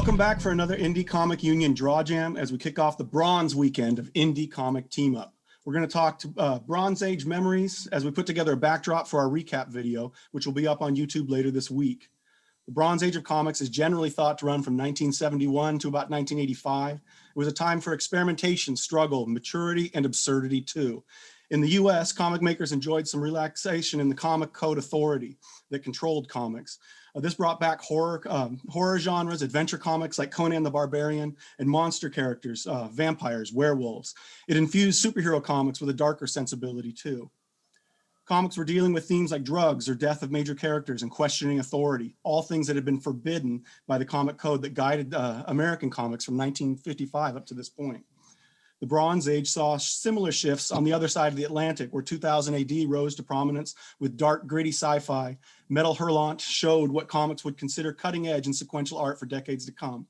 Welcome back for another Indie Comic Union Drawjam as we kick off the Bronze weekend of Indie Comic Team Up. We're going to talk to Bronze Age memories as we put together a backdrop for our recap video, which will be up on YouTube later this week. The Bronze Age of comics is generally thought to run from 1971 to about 1985. It was a time for experimentation, struggle, maturity, and absurdity too. In the US, comic makers enjoyed some relaxation in the comic code authority that controlled comics. This brought back horror genres, adventure comics like Conan the Barbarian, and monster characters, vampires, werewolves. It infused superhero comics with a darker sensibility too. Comics were dealing with themes like drugs or death of major characters and questioning authority, all things that had been forbidden by the comic code that guided American comics from 1955 up to this point. The Bronze Age saw similar shifts on the other side of the Atlantic, where 2000 AD rose to prominence with dark, gritty sci-fi. Metal Hurlant showed what comics would consider cutting edge and sequential art for decades to come.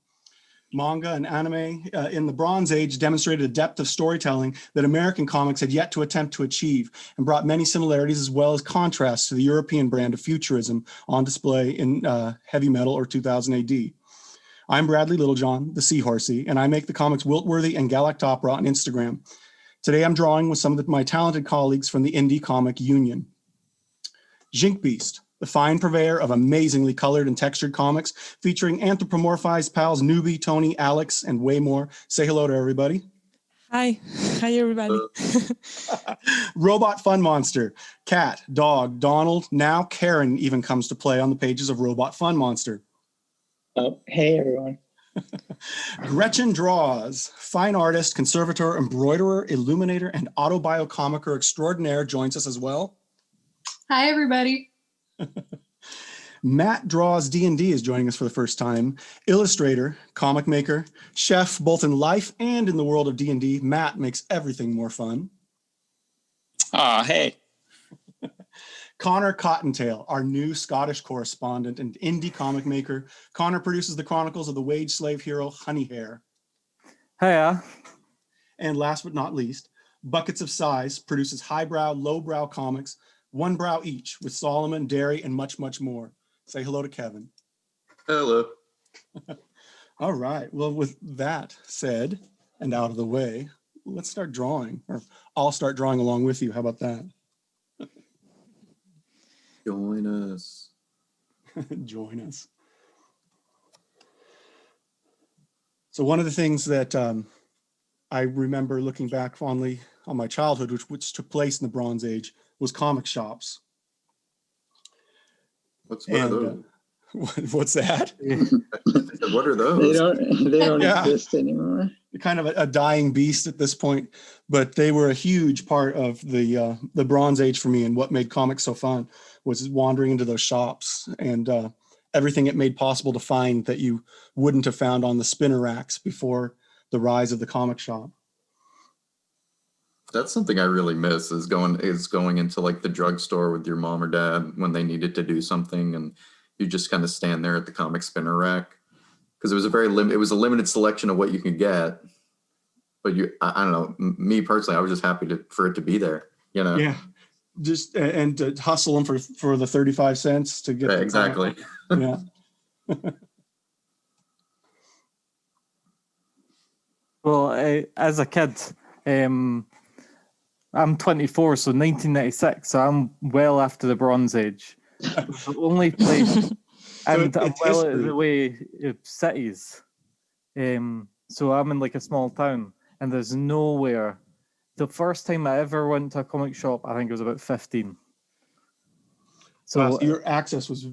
Manga and anime in the Bronze Age demonstrated a depth of storytelling that American comics had yet to attempt to achieve, and brought many similarities as well as contrasts to the European brand of futurism on display in heavy metal or 2000 AD. I'm Bradley Littlejohn, the Seahorsey, and I make the comics Wiltworthy and Galactopera on Instagram. Today I'm drawing with some of my talented colleagues from the Indie Comic Union. Jink Beast, the fine purveyor of amazingly colored and textured comics featuring anthropomorphized pals Newbie, Tony, Alex, and way more. Say hello to everybody. Hi. Hi, everybody. Robot Fun Monster, Cat, Dog, Donald, now Karen even comes to play on the pages of Robot Fun Monster. Oh, hey, everyone. Gretchen Draws, fine artist, conservator, embroiderer, illuminator, and autobiocomicer extraordinaire joins us as well. Hi, everybody. Matt Draws D&D is joining us for the first time. Illustrator, comic maker, chef, both in life and in the world of D&D. Matt makes everything more fun. Hey. Connor Cottontail, our new Scottish correspondent and indie comic maker. Connor produces the chronicles of the wage slave hero Honeyhair. Hiya. And last but not least, Buckets of Size produces highbrow, lowbrow comics, one brow each, with Solomon, Derry, and much, much more. Say hello to Kevin. Hello. All right. Well, with that said and out of the way, let's start drawing, or I'll start drawing along with you. How about that? Join us. Join us. So one of the things that I remember looking back fondly on my childhood, which took place in the Bronze Age, was comic shops. What are those? What's that? What are those? They don't exist anymore. Kind of a dying beast at this point, but they were a huge part of the Bronze Age for me, and what made comics so fun was wandering into those shops and everything it made possible to find that you wouldn't have found on the spinner racks before the rise of the comic shop. That's something I really miss, is going into like the drugstore with your mom or dad when they needed to do something, and you just kind of stand there at the comic spinner rack, because it was a limited selection of what you could get. But I don't know, me personally, I was just happy for it to be there, you know? Yeah, just and to hustle them for the 35 cents to get exactly. Yeah. Well, as a kid, I'm 24, so 1996, so I'm well after the Bronze Age. The only place, and I'm well out of the way of cities. So I'm in like a small town, and there's nowhere. The first time I ever went to a comic shop, I think it was about 15. So your access was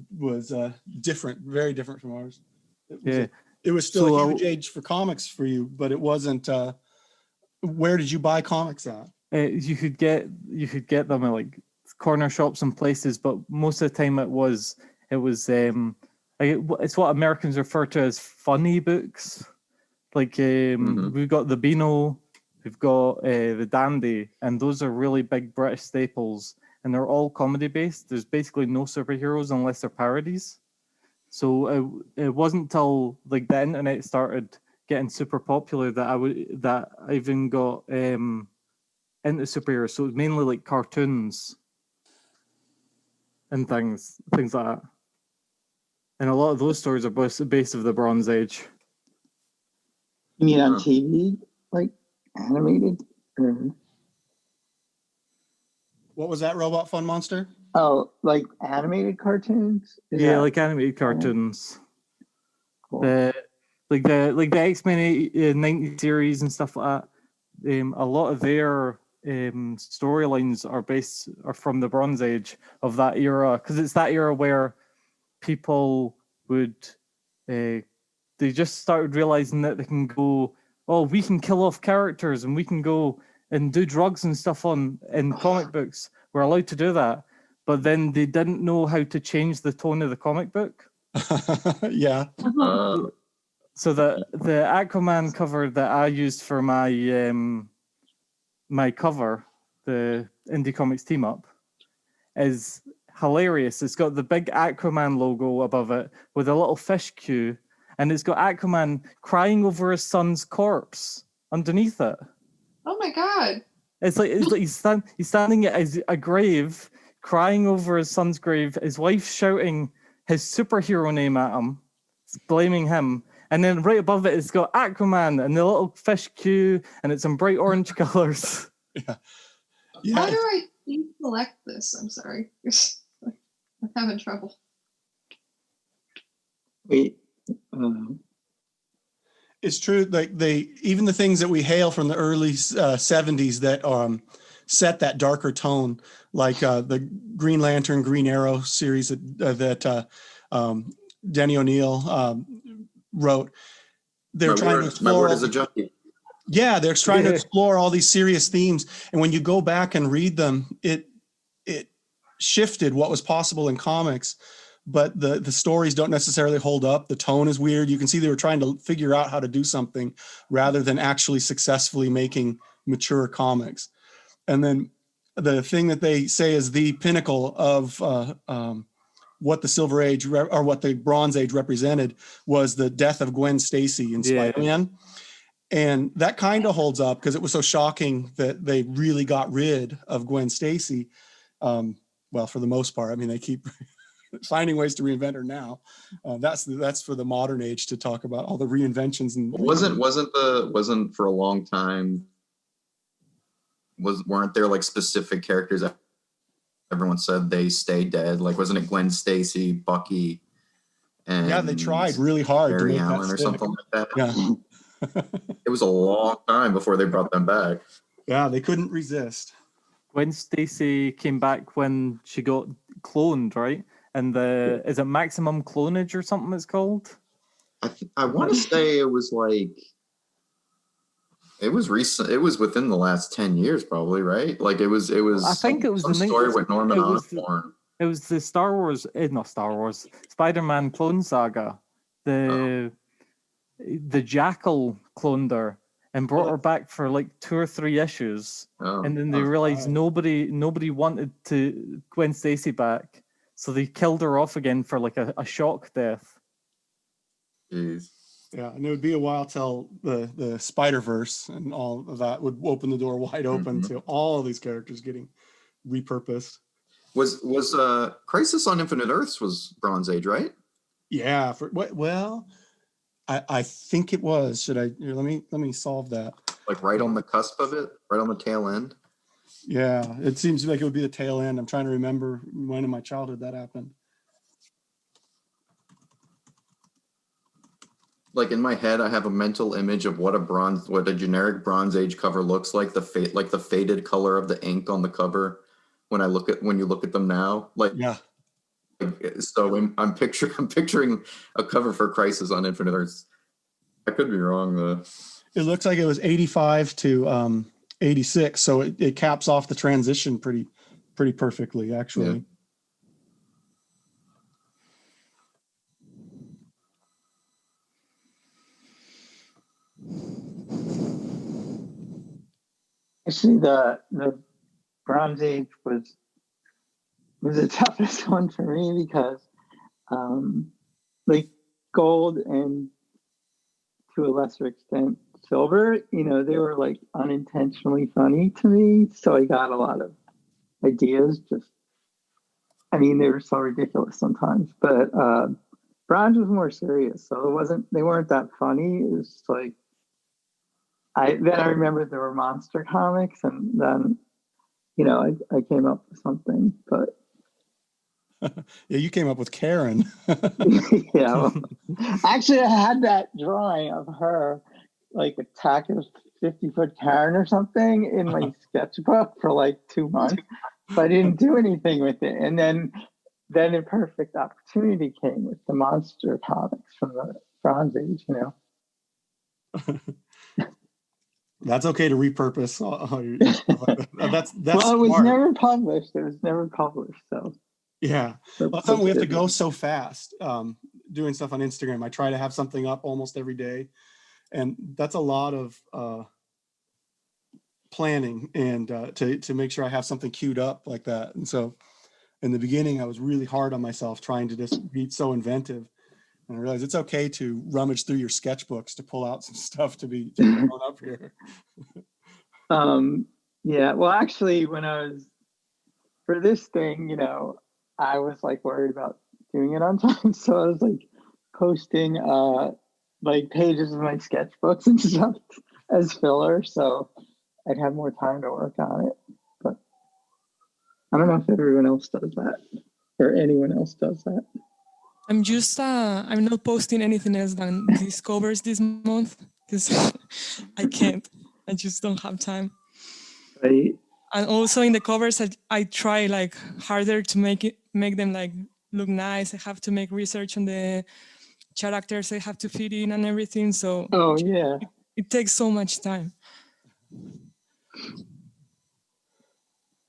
different, very different from ours. It was still so, a huge age for comics for you, but it wasn't. Where did you buy comics at? You could get them at like corner shops and places, but most of the time it was it's what Americans refer to as funny books. Like we've got the Beano, we've got the Dandy, and those are really big British staples, and they're all comedy based. There's basically no superheroes unless they're parodies. So it wasn't till like the internet started getting super popular that I even got into superheroes. So it was mainly like cartoons and things like that. And a lot of those stories are based of the Bronze Age. You mean on TV, like animated? Or... What was that, Robot Fun Monster? Oh, like animated cartoons? Yeah, like animated cartoons. Cool. The X-Men 90 series and stuff like that. A lot of their storylines are from the Bronze Age of that era, because it's that era where people would they just started realizing that they can go, oh, we can kill off characters and we can go and do drugs and stuff in comic books. We're allowed to do that, but then they didn't know how to change the tone of the comic book. Yeah. So the Aquaman cover that I used for my my cover, the Indie Comics team up, is hilarious. It's got the big Aquaman logo above it with a little fish queue, and it's got Aquaman crying over his son's corpse underneath it. Oh my God. It's like he's standing at a grave, crying over his son's grave. His wife shouting his superhero name at him, blaming him. And then right above it, it's got Aquaman and the little fish queue, and it's in bright orange colors. Yeah. How do I select this? I'm sorry. I'm having trouble. Wait. It's true. Like even the things that we hail from the early 70s that set that darker tone, like the Green Lantern, Green Arrow series that Denny O'Neil wrote. They're trying to explore. My word is a junkie. Yeah, they're trying to explore all these serious themes, and when you go back and read them, it shifted what was possible in comics, but the stories don't necessarily hold up. The tone is weird. You can see they were trying to figure out how to do something rather than actually successfully making mature comics. And then the thing that they say is the pinnacle of what the Silver Age or what the Bronze Age represented was the death of Gwen Stacy in Spider-Man. And that kind of holds up because it was so shocking that they really got rid of Gwen Stacy. Well, for the most part, I mean, they keep finding ways to reinvent her now. That's for the modern age to talk about all the reinventions. And wasn't for a long time. Weren't there like specific characters that everyone said they stay dead? Like, wasn't it Gwen Stacy, Bucky, and yeah, they tried really hard Barry to make Allen that or stick. something like that. Yeah. It was a long time before they brought them back. Yeah, they couldn't resist. Gwen Stacy came back when she got cloned, right? And is it maximum clonage or something it's called? I want to say it was like, it was recent. It was within the last 10 years, probably, right? Like it was. I think it was some the story with Norman it was Osborn. It was the Spider-Man clone saga. The Jackal cloned her and brought her back for like 2 or 3 issues, and then they realized nobody wanted Gwen Stacy back, so they killed her off again for like a shock death. Jeez. Yeah, and it would be a while till the Spider-Verse and all of that would open the door wide open to all of these characters getting repurposed. Was Crisis on Infinite Earths was Bronze Age, right? Yeah. Well, I think it was. Should I? Let me solve that. Like right on the cusp of it, right on the tail end. Yeah, it seems like it would be the tail end. I'm trying to remember when in my childhood that happened. Like in my head, I have a mental image of what a generic Bronze Age cover looks like. The faded color of the ink on the cover. When you look at them now, like yeah. So I'm picturing a cover for Crisis on Infinite Earths. I could be wrong though. It looks like it was 85 to 86, so it caps off the transition pretty perfectly, actually. Yeah. Actually, the Bronze Age was the toughest one for me because, like gold and to a lesser extent silver, they were like unintentionally funny to me. So I got a lot of ideas. They were so ridiculous sometimes. But bronze was more serious, so they weren't that funny. It was like I remembered there were monster comics, and then I came up with something. But Yeah, you came up with Karen. yeah, well, actually, I had that drawing of her like Attack of 50-Foot Karen or something in my sketchbook for like 2 months, but I didn't do anything with it. And then a perfect opportunity came with the monster comics from the Bronze Age. That's okay to repurpose all your stuff like that. That's Well, it was smart. never published. It was never published. So Yeah, well, something we have to go so fast. Doing stuff on Instagram, I try to have something up almost every day, and that's a lot of planning and to make sure I have something queued up like that. And so, in the beginning, I was really hard on myself trying to just be so inventive. And I realized it's okay to rummage through your sketchbooks to pull out some stuff to be thrown up here. Yeah, well, actually, when I was for this thing, I was like worried about doing it on time, so I was like posting like pages of my sketchbooks and stuff as filler, so I'd have more time to work on it. But I don't know if everyone else does that or anyone else does that. I'm not posting anything else than these covers this month because I can't. I just don't have time. Right. And also in the covers, I try like harder to make them like look nice. I have to make research on the characters I have to fit in and everything. So yeah, it takes so much time.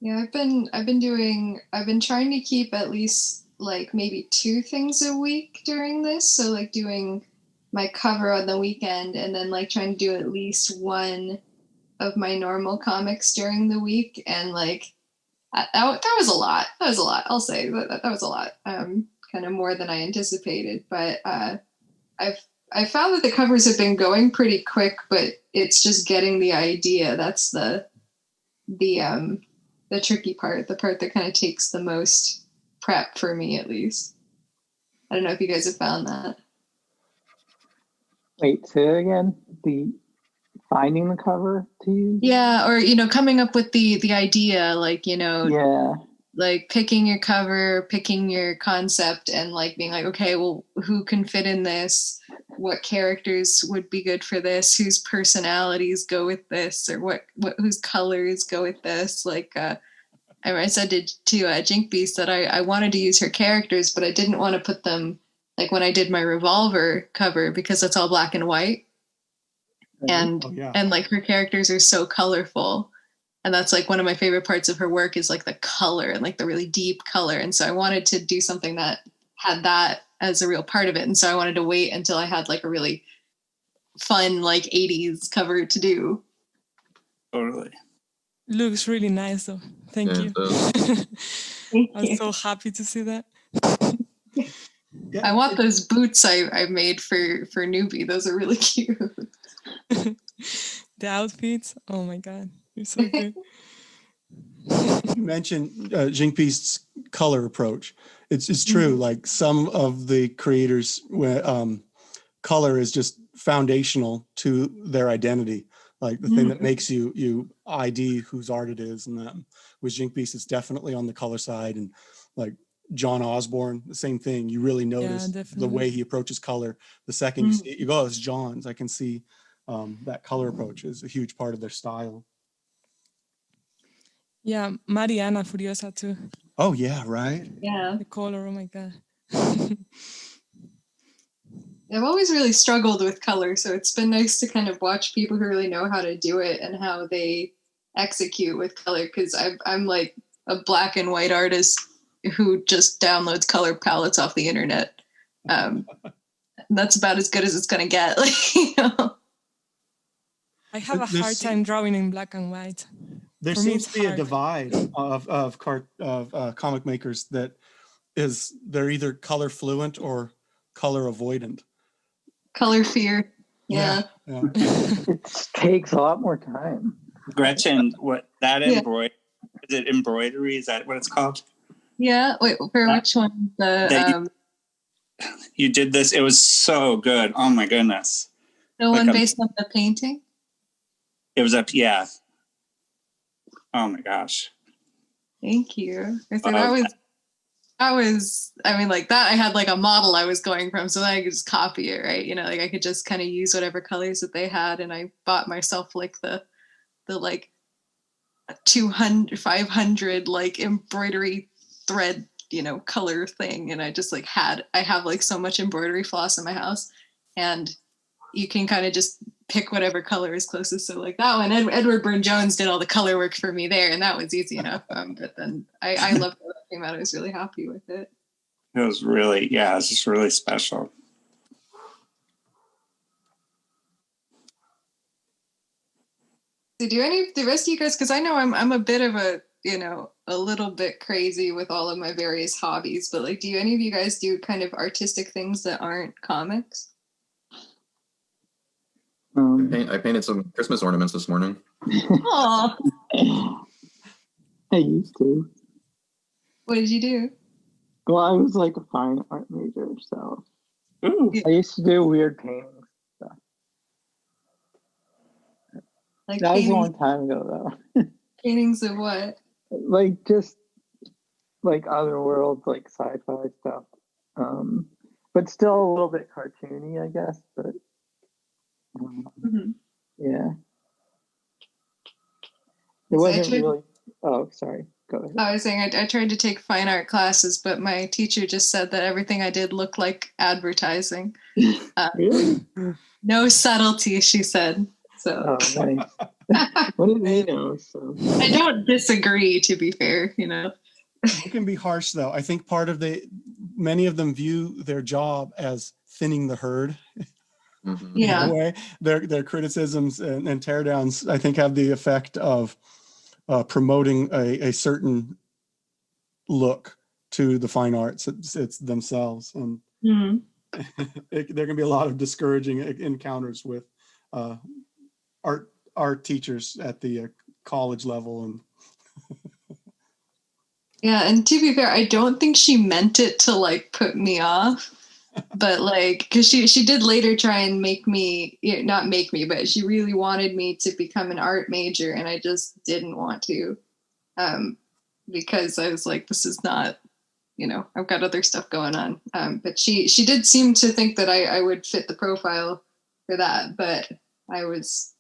Yeah, I've been trying to keep at least like maybe 2 things a week during this. So like doing my cover on the weekend and then like trying to do at least one of my normal comics during the week. And like, that was a lot. That was a lot. I'll say that was a lot. Kind of more than I anticipated, but I found that the covers have been going pretty quick, but it's just getting the idea. That's the tricky part, the part that kind of takes the most prep for me, at least. I don't know if you guys have found that. Wait, say it again. The finding the cover to use? Yeah, or coming up with the idea, like yeah, like picking your cover, picking your concept, and like being like, okay, well, who can fit in this? What characters would be good for this? Whose personalities go with this, or what whose colors go with this? Like, I said to Jink Beast that I wanted to use her characters, but I didn't want to put them like when I did my Revolver cover because it's all black and white, and and like her characters are so colorful. And that's like one of my favorite parts of her work is like the color and like the really deep color. And so I wanted to do something that had that as a real part of it. And so I wanted to wait until I had like a really fun, like 80s cover to do. Totally. Looks really nice though. Thank you. Thank I'm you. so happy to see that. Yeah. I want those boots I made for Newbie. Those are really cute. The outfits, oh my God. You're so good. You mentioned Jink Beast's color approach. It's true. Like some of the creators, color is just foundational to their identity. Like the thing that makes you ID whose art it is. And that with Jink Beast, it's definitely on the color side. And like John Osborne, the same thing. You really notice the way he approaches color. The second you see it, you go, oh, it's John's. I can see that color approach is a huge part of their style. Yeah, Mariana Furiosa too. Oh yeah, right. Yeah. The color, oh my God. I've always really struggled with color, so it's been nice to kind of watch people who really know how to do it and how they execute with color, because I'm like a black and white artist who just downloads color palettes off the internet. That's about as good as it's going to get. I have a hard time drawing in black and white. There seems to be a divide of comic makers that they're either color fluent or color avoidant. Color fear. Yeah. It takes a lot more time. Gretchen, embroidery? Is it embroidery? Is that what it's called? Yeah. Wait, for which one? You did this. It was so good. Oh my goodness. The one based on the painting? It was up, yeah. Oh my gosh. Thank you. So I mean, like that, I had like a model I was going from, so then I could just copy it, right? You know, like I could just kind of use whatever colors that they had, and I bought myself like the like 200, 500 like embroidery thread, you know, color thing, and I just like I have like so much embroidery floss in my house, and you can kind of just pick whatever color is closest. So like that one, Edward Burne-Jones did all the color work for me there, and that was easy enough. But then I loved how that came out. I was really happy with it. It was really, yeah, it's just really special. So do any of the rest of you guys, because I know I'm a bit of a, you know, a little bit crazy with all of my various hobbies, but like, do any of you guys do kind of artistic things that aren't comics? I painted some Christmas ornaments this morning. Oh, I used to. what did you do? Well, I was like a fine art major, so Ooh. I used to do weird paintings. Like That was a paintings, long time ago, though. paintings of what? Like just like other worlds, like sci-fi stuff, but still a little bit cartoony, I guess. But Mhm. yeah, it So wasn't really. Oh, sorry. Go ahead. I was saying I tried to take fine art classes, but my teacher just said that everything I did looked like advertising. Really? No subtlety, she said. So Oh, nice. What did he know? So I don't disagree, to be fair, you know. It can be harsh though. I think part of many of them view their job as thinning the herd. Mhm. Yeah. In a way, their criticisms and teardowns, I think, have the effect of promoting a certain look to the fine arts it's themselves, and Mhm. there can be a lot of discouraging encounters with art teachers at the college level. And Yeah, and to be fair, I don't think she meant it to like put me off, but like, because she did later try and make me, not make me, but she really wanted me to become an art major, and I just didn't want to, because I was like, this is not, you know, I've got other stuff going on. But she did seem to think that I would fit the profile for that, but I was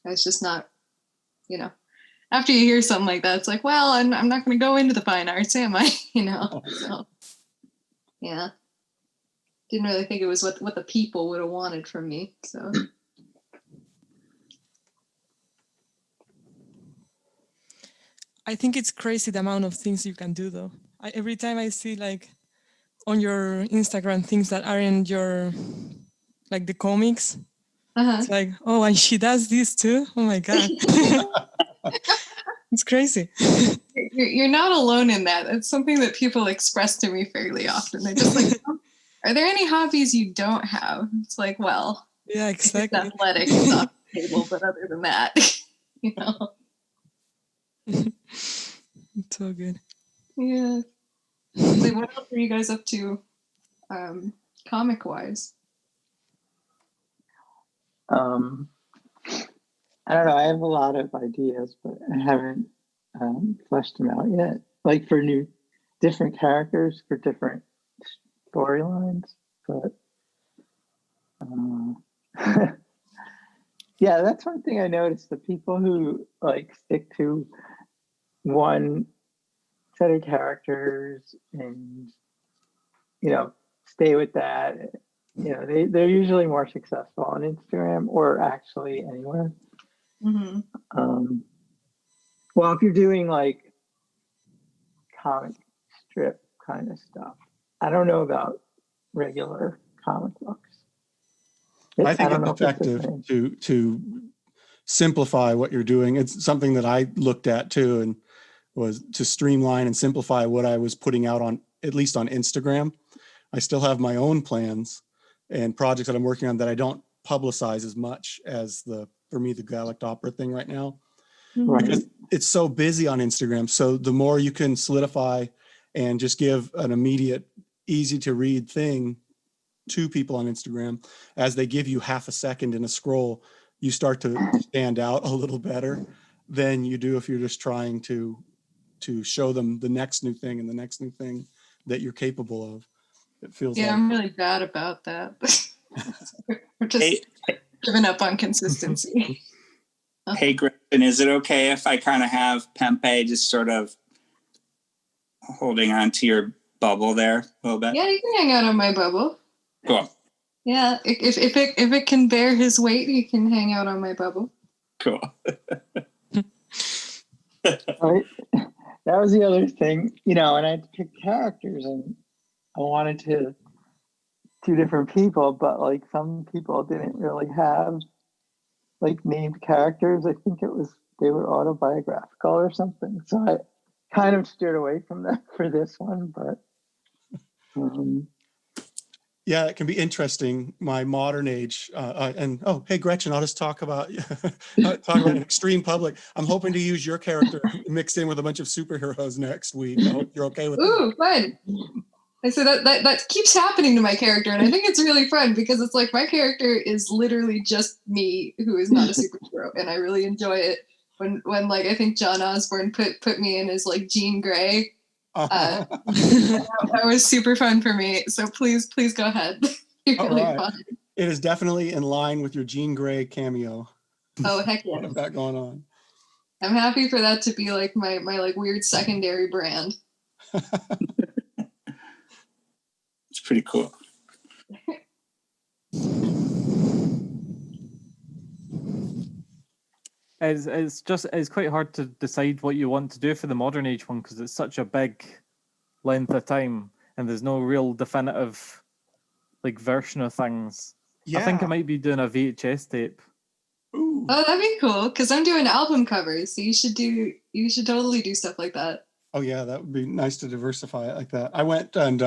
just not, you know. After you hear something like that, it's like, well, I'm not going to go into the fine arts, am I? You know, so yeah, didn't really think it was what the people would have wanted from me. So I think it's crazy the amount of things you can do though. Every time I see like on your Instagram things that aren't your, like the comics, it's like, oh, and she does this too? Oh my God. It's crazy. You're not alone in that. It's something that people express to me fairly often. They're just like, oh, are there any hobbies you don't have? It's like, well, Yeah, exactly. it's athletic, it's off the table, but other than that, you know. It's so good. Yeah. So what else are you guys up to, comic wise? I don't know. I have a lot of ideas, but I haven't fleshed them out yet. Like for different characters for different storylines. But yeah, that's one thing I noticed. The people who like stick to one set of characters and stay with that, they're usually more successful on Instagram or actually anywhere. Mm-hmm. Well, if you're doing like comic strip kind of stuff, I don't know about regular comic books. I think don't it's know if it's the effective same. to simplify what you're doing. It's something that I looked at too, and was to streamline and simplify what I was putting out on, at least on Instagram. I still have my own plans and projects that I'm working on that I don't publicize as much as for me, the Gallic Opera thing right now. Right. Because it's so busy on Instagram. So the more you can solidify and just give an immediate, easy to read thing to people on Instagram, as they give you half a second in a scroll, you start to stand out a little better than you do if you're just trying to show them the next new thing and the next new thing that you're capable of. It feels Yeah, like I'm really bad about that. We're just giving up on consistency. Hey, Griffin, is it okay if I kind of have Pempe just sort of holding on to your bubble there a little bit? Yeah, you can hang out on my bubble. Cool. Yeah, if it can bear his weight, you can hang out on my bubble. Cool. Right? That was the other thing, and I had to pick characters, and I wanted to 2 different people, but like some people didn't really have like named characters. I think they were autobiographical or something. So I kind of steered away from that for this one, but yeah, it can be interesting. My modern age, and hey, Gretchen, I'll just talk about an extreme public. I'm hoping to use your character mixed in with a bunch of superheroes next week. I hope you're okay with that. Ooh, fun. And so that keeps happening to my character, and I think it's really fun because it's like my character is literally just me who is not a superhero, and I really enjoy it when like I think John Osborne put me in as like Jean Grey. That was super fun for me. So please go ahead. You're really fun. It is definitely in line with your Jean Grey cameo. Oh heck yeah! What I've got going on. I'm happy for that to be like my like weird secondary brand. It's pretty cool. It's quite hard to decide what you want to do for the modern age one because it's such a big length of time and there's no real definitive like version of things. Yeah. I think I might be doing a VHS tape. Ooh. Oh, that'd be cool because I'm doing album covers, so you should totally do stuff like that. Oh yeah, that would be nice to diversify it like that. I went and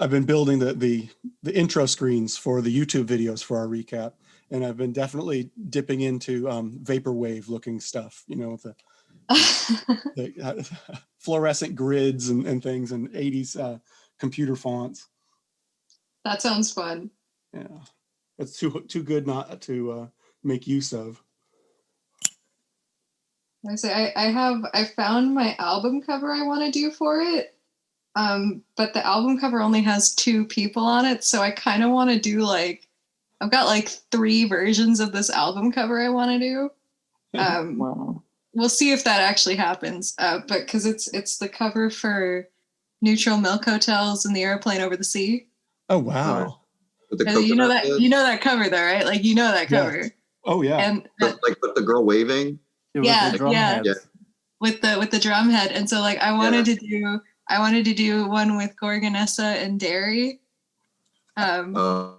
I've been building the intro screens for the YouTube videos for our recap. And I've been definitely dipping into vaporwave looking stuff, with the fluorescent grids and things and 80s computer fonts. That sounds fun. Yeah, it's too good not to make use of. I say I found my album cover I want to do for it, but the album cover only has 2 people on it, so I kind of want to do like. I've got like 3 versions of this album cover I want to do. Wow. We'll see if that actually happens. But because it's the cover for Neutral Milk Hotels and the Airplane Over the Sea. Oh wow! You know that cover though, right? Like that cover. Yeah. Oh yeah. And like with the girl waving. Yeah. With the drum head, and so like I wanted to do one with Gorgonessa and Derry. Oh,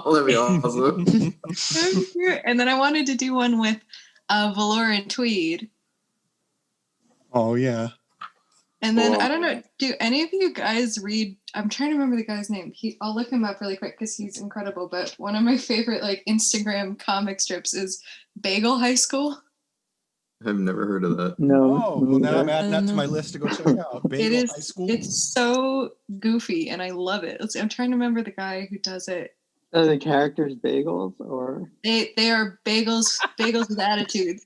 that'd be awesome. And then I wanted to do one with Velour and Tweed. Oh, yeah. And then, I don't know, do any of you guys read, I'm trying to remember the guy's name. I'll look him up really quick because he's incredible. But one of my favorite like Instagram comic strips is Bagel High School. I've never heard of that. No. Oh, well now I'm adding that to my list to go check out. Bagel High School. It's so goofy and I love it. I'm trying to remember the guy who does it. Are the characters bagels or? They are bagels with attitude.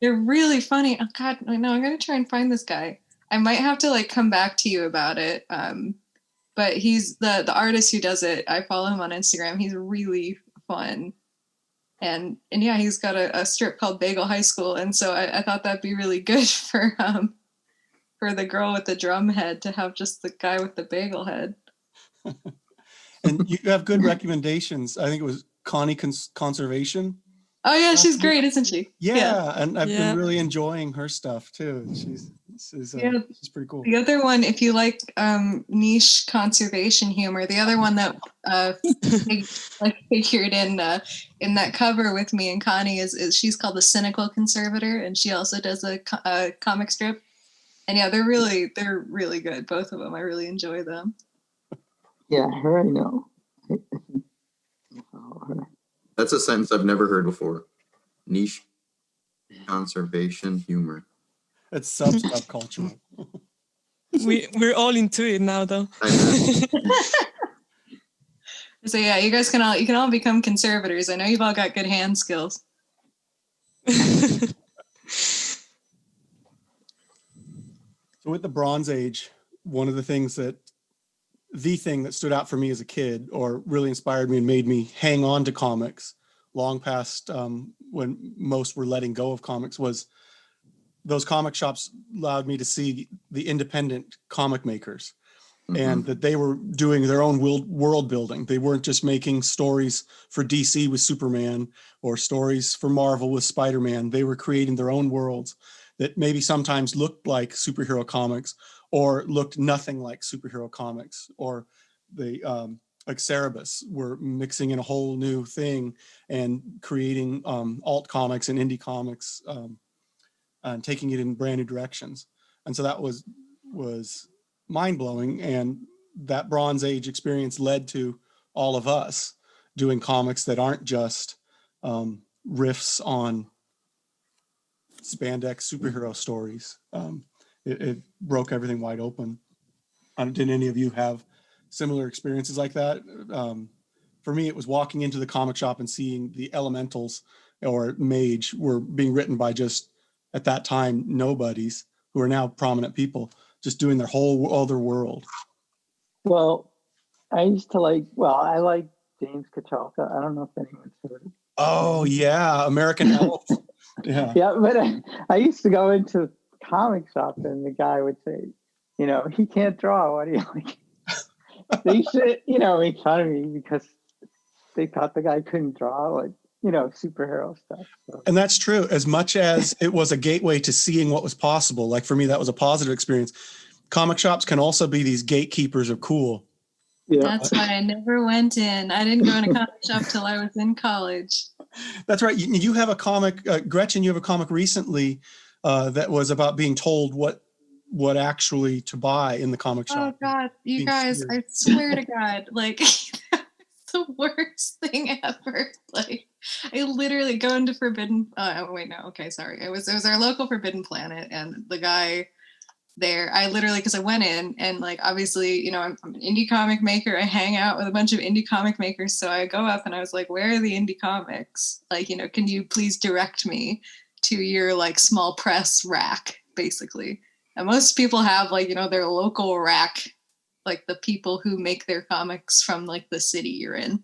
They're really funny. Oh God, no, I'm gonna try and find this guy. I might have to like come back to you about it. But he's the artist who does it. I follow him on Instagram. He's really fun. And yeah, he's got a strip called Bagel High School. And so I thought that'd be really good for the girl with the drum head to have just the guy with the bagel head. And you have good recommendations. I think it was Connie Conservation. Oh yeah, she's great, isn't she? Yeah. And I've been really enjoying her stuff too. She's pretty cool. The other one, if you like niche conservation humor, the other one that figured in that cover with me and Connie is she's called The Cynical Conservator, and she also does a comic strip. And yeah, they're really good. Both of them, I really enjoy them. Yeah, her I know. That's a sentence I've never heard before. Niche conservation humor. It's subcultural. We're all into it now, though. So yeah, you can all become conservators. I know you've all got good hand skills. So with the Bronze Age, one of the thing that stood out for me as a kid, or really inspired me and made me hang on to comics long past when most were letting go of comics, was those comic shops allowed me to see the independent comic makers. And that they were doing their own world building. They weren't just making stories for DC with Superman or stories for Marvel with Spider-Man. They were creating their own worlds that maybe sometimes looked like superhero comics or looked nothing like superhero comics, or they like Cerebus were mixing in a whole new thing and creating alt comics and indie comics and taking it in brand new directions. And so that was mind-blowing, and that Bronze Age experience led to all of us doing comics that aren't just riffs on spandex superhero stories. It broke everything wide open. Did any of you have similar experiences like that? For me, it was walking into the comic shop and seeing the Elementals or Mage were being written by just, at that time, nobodies who are now prominent people, just doing their whole other world. Well, I used to I like James Kachalka. I don't know if anyone's heard of him. Oh yeah, American Elf. Yeah. Yeah, but I used to go into comic shop and the guy would say, he can't draw. What do you like? They should, make fun of me because they thought the guy couldn't draw superhero stuff. So. And that's true. As much as it was a gateway to seeing what was possible, like for me, that was a positive experience. Comic shops can also be these gatekeepers of cool. Yeah. That's why I never went in. I didn't go in a comic shop till I was in college. That's right. You have a comic, Gretchen, you have a comic recently that was about being told what actually to buy in the comic shop. Oh God, you guys, I swear to God, it's the worst thing ever. I literally go into Forbidden, oh wait, no, okay, sorry. It was our local Forbidden Planet, and the guy there, I literally, because I went in and obviously, I'm an indie comic maker. I hang out with a bunch of indie comic makers. So I go up and I was like, where are the indie comics? Can you please direct me to your small press rack, basically? And most people have their local rack, the people who make their comics from the city you're in.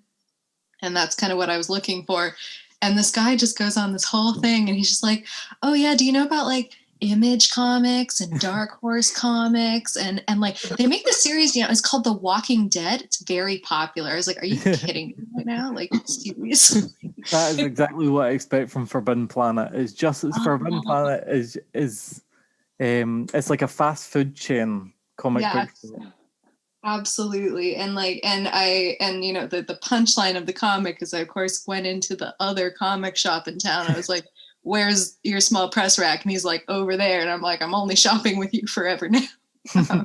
And that's kind of what I was looking for. And this guy just goes on this whole thing and he's just like, oh yeah, do you know about Image Comics and Dark Horse Comics and they make the series, it's called The Walking Dead. It's very popular. I was like, are you kidding me right now? Seriously? That is exactly what I expect from Forbidden Planet. It's just as Forbidden Planet is it's like a fast food chain comic book store. Absolutely. And the punchline of the comic is I of course went into the other comic shop in town. I was like, where's your small press rack? And he's like, over there. And I'm like, I'm only shopping with you forever now. I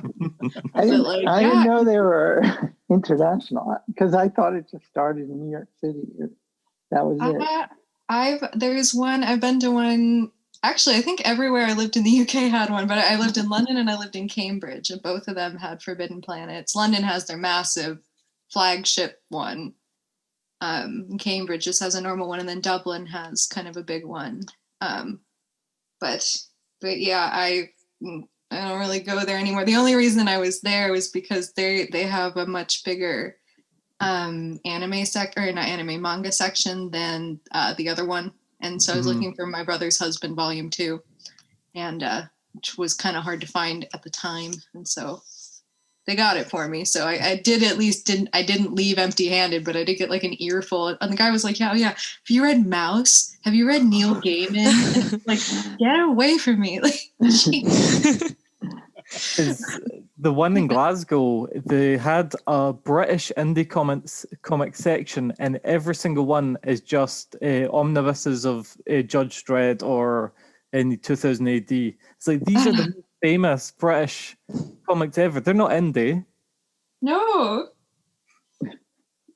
didn't know they were international because I thought it just started in New York City. That was it. There's one, I've been to one, actually, I think everywhere I lived in the UK had one, but I lived in London and I lived in Cambridge, and both of them had Forbidden Planets. London has their massive flagship one. Cambridge just has a normal one, and then Dublin has kind of a big one. But yeah, I don't really go there anymore. The only reason I was there was because they have a much bigger manga section than the other one. And so I was looking for My Brother's Husband Volume 2, and which was kind of hard to find at the time. And so they got it for me. So I didn't leave empty-handed, but I did get an earful. And the guy was like, yeah, have you read Mouse? Have you read Neil Gaiman? Get away from me. The one in Glasgow, they had a British indie comic section, and every single one is just omnibuses of Judge Dredd or in 2000 AD. It's these are the most famous British comics ever. They're not indie. No.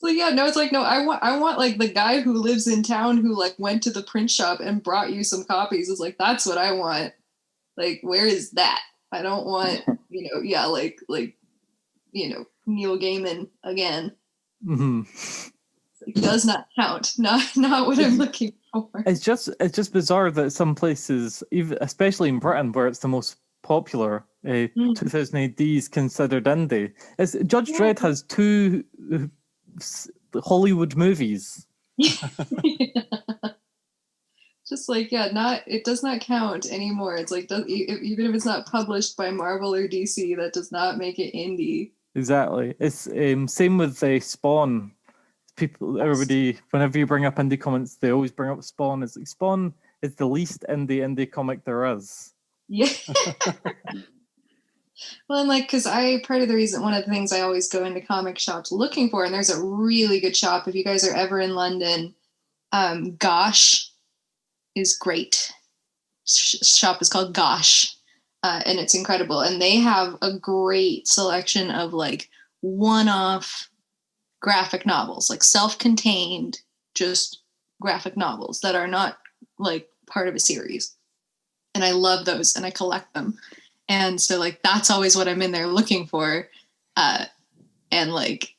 I want the guy who lives in town who went to the print shop and brought you some copies. It's that's what I want. Where is that? I don't want, Neil Gaiman again. Mhm. It does not count. Not what I'm looking for. It's just bizarre that some places, even especially in Britain, where it's the most popular, 2000 AD is considered indie. Judge Dredd has 2 Hollywood movies. Just like, it does not count anymore. It's like, even if it's not published by Marvel or DC, that does not make it indie. Exactly. It's same with Spawn. Everybody, whenever you bring up indie comics, they always bring up Spawn. It's like Spawn is the least indie comic there is. Yeah. Well, and like, because part of the reason, one of the things I always go into comic shops looking for, and there's a really good shop if you guys are ever in London. Gosh is great. Shop is called Gosh, and it's incredible. And they have a great selection of like one-off graphic novels, like self-contained, just graphic novels that are not like part of a series. And I love those and I collect them. And so like, that's always what I'm in there looking for. And like,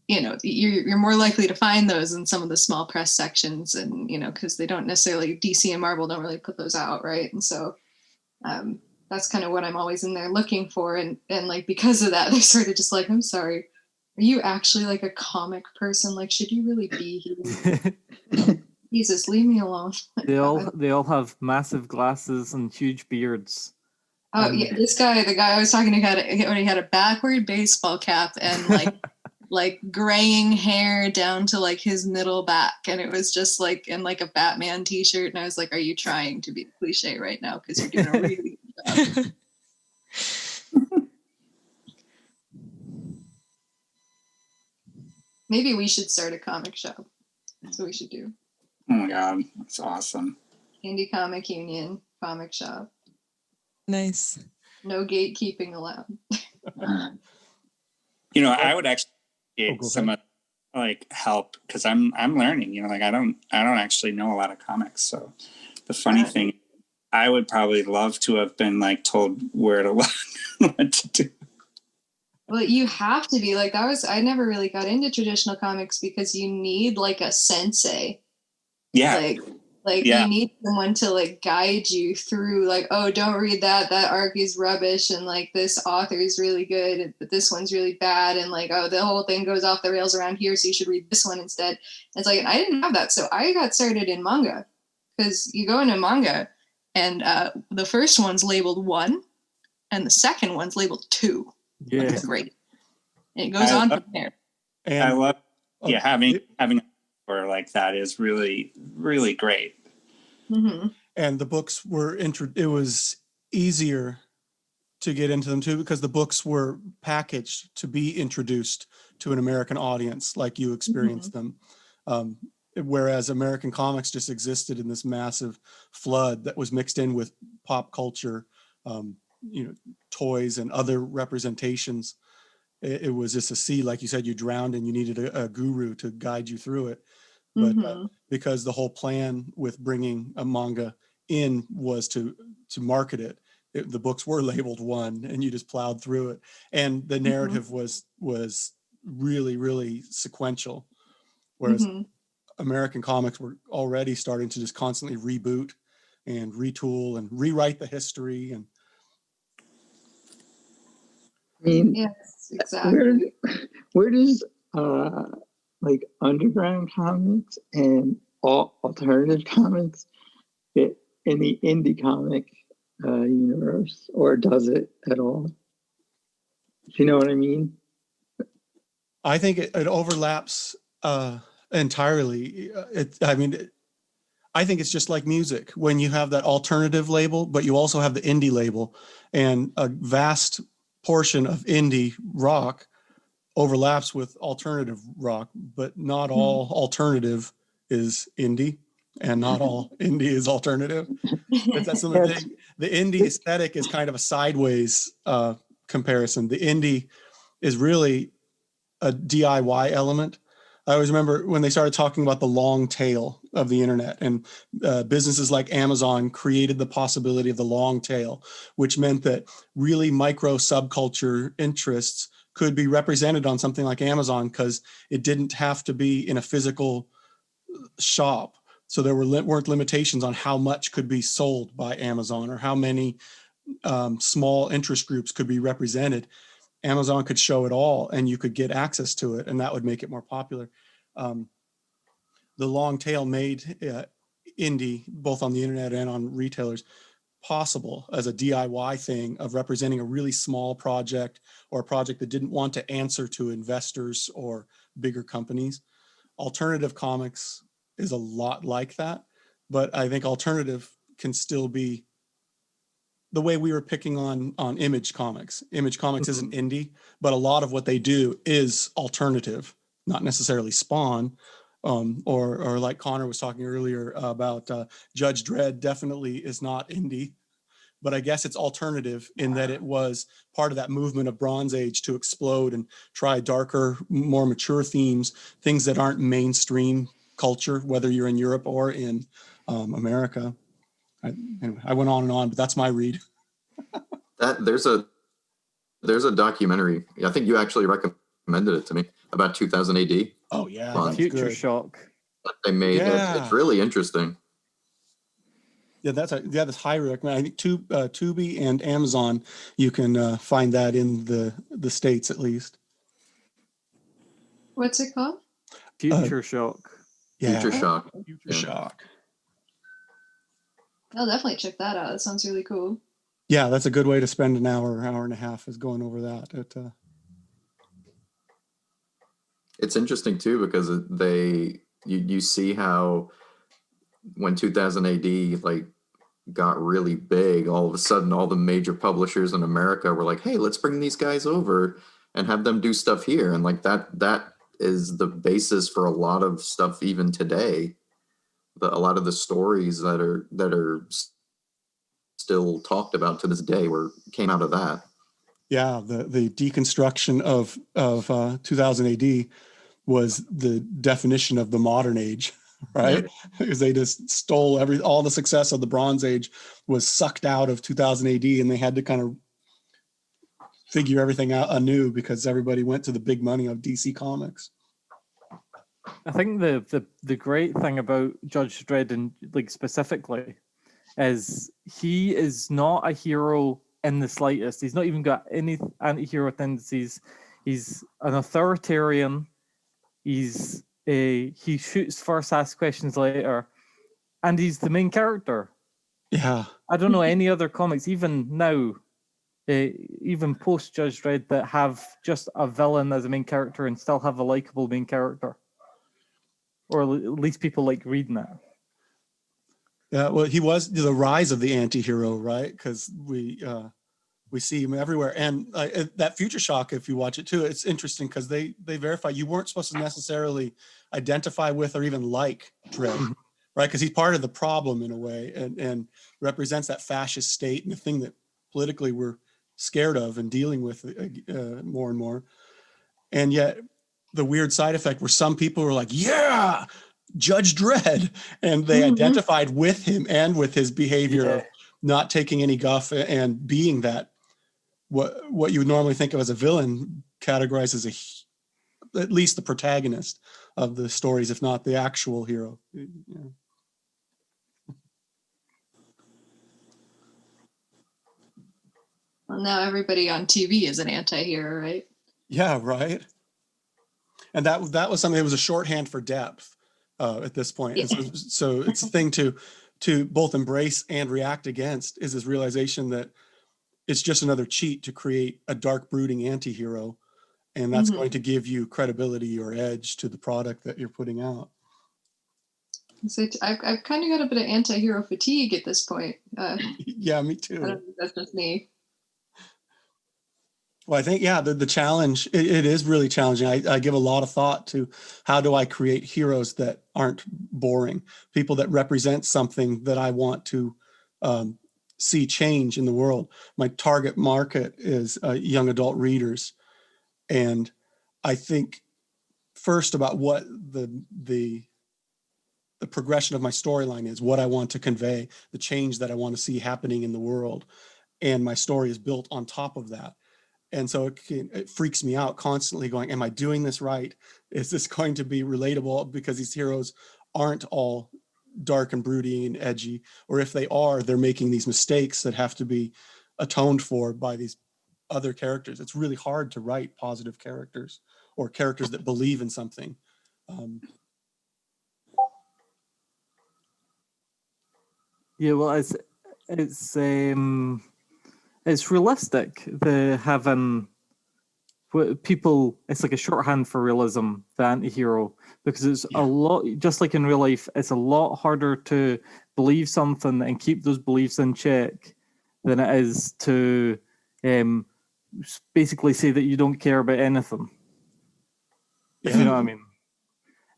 you're more likely to find those in some of the small press sections, and, cause they don't necessarily, DC and Marvel don't really put those out. Right. And so, that's kind of what I'm always in there looking for. And like, because of that, they're sort of just like, I'm sorry, are you actually like a comic person? Like, should you really be here? Jesus, leave me alone. They all have massive glasses and huge beards. Oh yeah, the guy I was talking to he had a backward baseball cap and like graying hair down to like his middle back, and it was just like in like a Batman t-shirt, and I was like, are you trying to be cliche right now? Because you're doing a really good job. Maybe we should start a comic shop. That's what we should do. Oh my God, that's awesome. Indie Comic Union comic shop. Nice. No gatekeeping allowed. I would actually get some like help, because I'm learning. Like I don't actually know a lot of comics. So the funny thing, I would probably love to have been like told where to look, what to do. Well, you have to be like, I never really got into traditional comics because you need like a sensei. Yeah. You need someone to like guide you through like, oh, don't read that arc is rubbish, and like this author is really good, but this one's really bad, and like, oh, the whole thing goes off the rails around here, so you should read this one instead. And it's like, and I didn't have that, so I got started in manga, because you go into manga and the first one's labeled 1 and the second one's labeled 2. Yeah, it's great. And it goes on from there. And I love having or like that is really, really great. Mm-hmm. And the books were it was easier to get into them too, because the books were packaged to be introduced to an American audience like you experienced them. Whereas American comics just existed in this massive flood that was mixed in with pop culture, toys and other representations. It was just a sea, like you said, you drowned and you needed a guru to guide you through it. But because the whole plan with bringing a manga in was to market it, the books were labeled 1 and you just plowed through it. And the narrative was really, really sequential. Whereas American comics were already starting to just constantly reboot and retool and rewrite the history. And I mean, yes, exactly. Where does like underground comics and alternative comics fit in the indie comic universe, or does it at all? Do you know what I mean? I think it overlaps entirely. I think it's just like music. When you have that alternative label, but you also have the indie label, and a vast portion of indie rock overlaps with alternative rock, but not all alternative is indie, and not all indie is alternative. But that's the thing. The indie aesthetic is kind of a sideways comparison. The indie is really a DIY element. I always remember when they started talking about the long tail of the internet, and businesses like Amazon created the possibility of the long tail, which meant that really micro subculture interests could be represented on something like Amazon because it didn't have to be in a physical shop. So there weren't limitations on how much could be sold by Amazon or how many small interest groups could be represented. Amazon could show it all and you could get access to it, and that would make it more popular. The long tail made indie, both on the internet and on retailers, possible as a DIY thing of representing a really small project or a project that didn't want to answer to investors or bigger companies. Alternative comics is a lot like that, but I think alternative can still be the way we were picking on Image Comics. Image Comics isn't indie, but a lot of what they do is alternative, not necessarily Spawn, or like Connor was talking earlier about Judge Dredd definitely is not indie, but I guess it's alternative in that it was part of that movement of Bronze Age to explode and try darker, more mature themes, things that aren't mainstream culture, whether you're in Europe or in America. Anyway, I went on and on, but that's my read. There's a documentary. I think you actually recommended it to me about 2000 AD. Oh yeah, on Future good. Shock. That they made. Yeah. It's really interesting. Yeah, that's highly recommend. I think Tubi and Amazon, you can find that in the States at least. What's it called? Future Shock. Yeah, Future Shock. Future Yeah. Shock. I'll definitely check that out. That sounds really cool. Yeah, that's a good way to spend an hour and a half is going over that. It's interesting too because you see how when 2000 AD like got really big, all of a sudden all the major publishers in America were like, hey, let's bring these guys over and have them do stuff here. And like that is the basis for a lot of stuff even today. A lot of the stories that are still talked about to this day came out of that. Yeah, the deconstruction of 2000 AD was the definition of the modern age, right? Because they just stole all the success of the Bronze Age was sucked out of 2000 AD, and they had to kind of figure everything out anew because everybody went to the big money of DC Comics. I think the great thing about Judge Dredd and like specifically is he is not a hero in the slightest. He's not even got any anti-hero tendencies. He's an authoritarian. He shoots first, asks questions later, and he's the main character. Yeah, I don't know any other comics, even now, even post Judge Dredd, that have just a villain as a main character and still have a likable main character. Or at least people like reading it. yeah. Well, he was the rise of the anti-hero, right? Because we see him everywhere, and that Future Shock, if you watch it too, it's interesting because they verify you weren't supposed to necessarily identify with or even like Dredd, right? Because he's part of the problem in a way, and represents that fascist state and the thing that politically we're scared of and dealing with more and more. And yet the weird side effect where some people were like, yeah, Judge Dredd, and they identified with him and with his behavior of not taking any guff and being that what you would normally think of as a villain categorized as at least the protagonist of the stories, if not the actual hero. Yeah. Well, now everybody on TV is an anti-hero, right? Yeah, right. And that was something that was a shorthand for depth at this point. Yeah. So it's a thing to both embrace and react against is this realization that it's just another cheat to create a dark, brooding anti-hero. And that's going to give you credibility or edge to the product that you're putting out. So I've kind of got a bit of anti-hero fatigue at this point. Yeah, me I too. don't think that's just me. Well, I think, yeah, the challenge, it is really challenging. I give a lot of thought to how do I create heroes that aren't boring, people that represent something that I want to see change in the world. My target market is young adult readers. And I think first about what the progression of my storyline is, what I want to convey, the change that I want to see happening in the world. And my story is built on top of that. And so it freaks me out constantly going, am I doing this right? Is this going to be relatable? Because these heroes aren't all dark and broody and edgy, or if they are, they're making these mistakes that have to be atoned for by these other characters. It's really hard to write positive characters or characters that believe in something. Yeah, well, it's realistic. The having people, it's like a shorthand for realism, the anti-hero, because it's a lot, just like in real life, it's a lot harder to believe something and keep those beliefs in check than it is to basically say that you don't care about anything. If you know what I mean.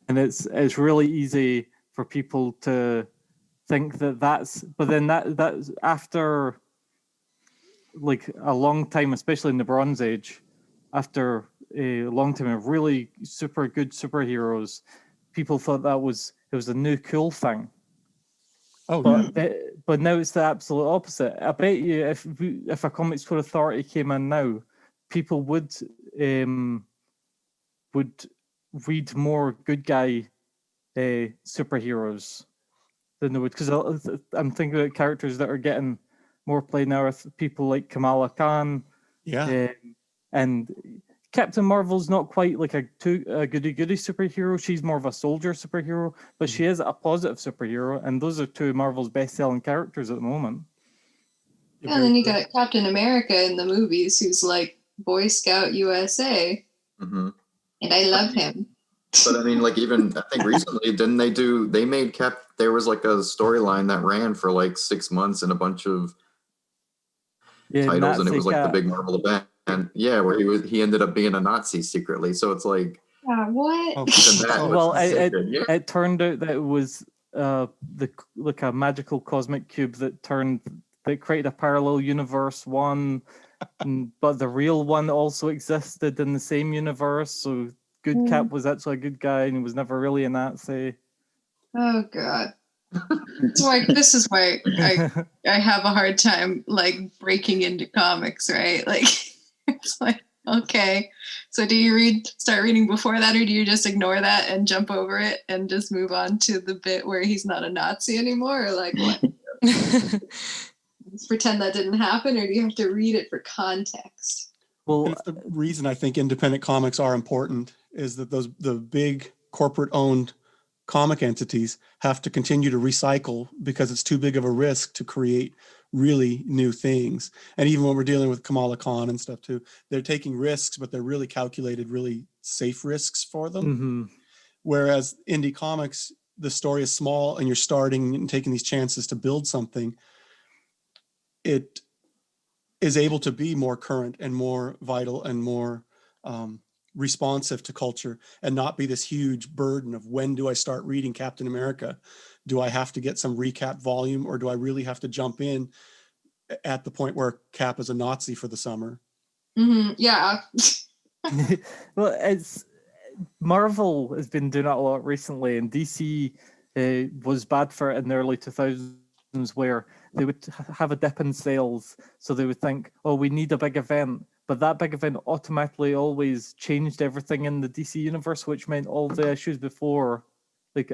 And it's really easy for people to think that but then that's after like a long time, especially in the Bronze Age, after a long time of really super good superheroes, people thought it was a new cool thing. Oh, but now it's the absolute opposite. I bet you if a Comics Code Authority came in now, people would read more good guy superheroes than they would, because I'm thinking about characters that are getting more play now with people like Kamala Khan. And Captain Marvel's not quite like a goody-goody superhero. She's more of a soldier superhero, but she is a positive superhero, and those are two of Marvel's best-selling characters at the moment. Yeah, and then you got Captain America in the movies, who's like Boy Scout USA, and I love him. But I mean, like, even I think recently, they made there was like a storyline that ran for like 6 months and a bunch of titles, Nazi and it was like the big Marvel event, and where he ended up being a Nazi secretly. So it's like, what? Well, it turned out that it was like a magical cosmic cube that created a parallel universe one, but the real one also existed in the same universe. So Good Cap was actually a good guy, and he was never really a Nazi. Oh God. This is why I have a hard time like breaking into comics, right? Like it's like, okay, so do you start reading before that, or do you just ignore that and jump over it and just move on to the bit where he's not a Nazi anymore, or like what? Just pretend that didn't happen, or do you have to read it for context? Well, it's the reason I think independent comics are important is that the big corporate-owned comic entities have to continue to recycle because it's too big of a risk to create really new things. And even when we're dealing with Kamala Khan and stuff too, they're taking risks, but they're really calculated, really safe risks for them. Whereas indie comics, the story is small and you're starting and taking these chances to build something. It is able to be more current and more vital and more responsive to culture, and not be this huge burden of, when do I start reading Captain America? Do I have to get some recap volume, or do I really have to jump in at the point where Cap is a Nazi for the summer? Yeah. Well, it's Marvel has been doing that a lot recently, and DC was bad for it in the early 2000s, where they would have a dip in sales, so they would think, oh, we need a big event. But that big event automatically always changed everything in the DC universe, which meant all the issues before, like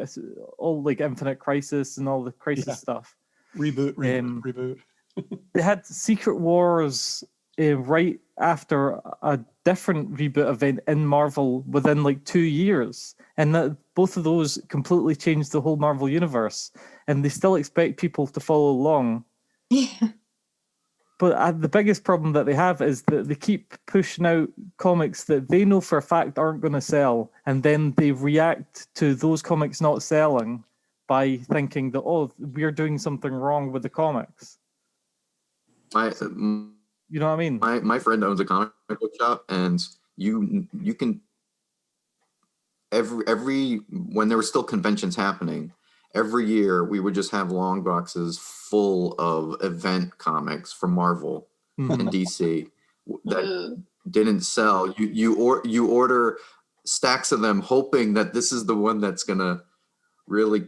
all like Infinite Crisis and all the Crisis stuff. Reboot. They had Secret Wars right after a different reboot event in Marvel within like 2 years. And that both of those completely changed the whole Marvel universe. And they still expect people to follow along. Yeah. But the biggest problem that they have is that they keep pushing out comics that they know for a fact aren't going to sell, and then they react to those comics not selling by thinking that, oh, we're doing something wrong with the comics. You know what I mean? My friend owns a comic book shop, and you can every when there were still conventions happening, every year we would just have long boxes full of event comics from Marvel and DC that didn't sell. You order stacks of them, hoping that this is the one that's gonna really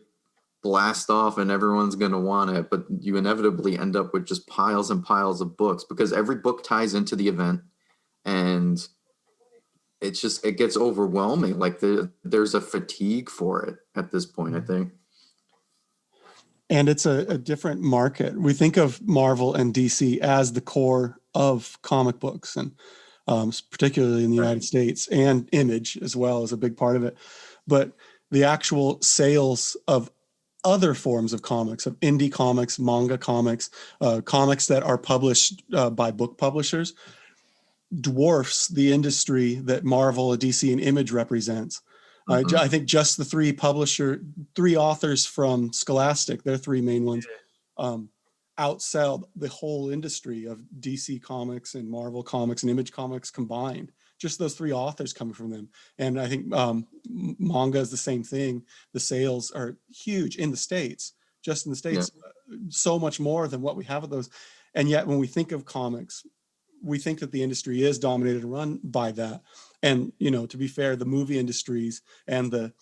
blast off and everyone's gonna want it, but you inevitably end up with just piles and piles of books, because every book ties into the event. and it's just, it gets overwhelming. Like there's a fatigue for it at this point, I think. And it's a different market. We think of Marvel and DC as the core of comic books, and particularly in the United States, and Image as well is a big part of it. But the actual sales of other forms of comics, of indie comics, manga comics, comics that are published by book publishers, dwarfs the industry that Marvel, DC, and Image represents. I think just the three authors from Scholastic, their three main ones, outsell the whole industry of DC Comics and Marvel Comics and Image Comics combined. Just those three authors coming from them. And I think manga is the same thing. The sales are huge in the States, just in the States, so much more than what we have of those. And yet when we think of comics, we think that the industry is dominated and run by that. And, you know, to be fair, the movie industries and the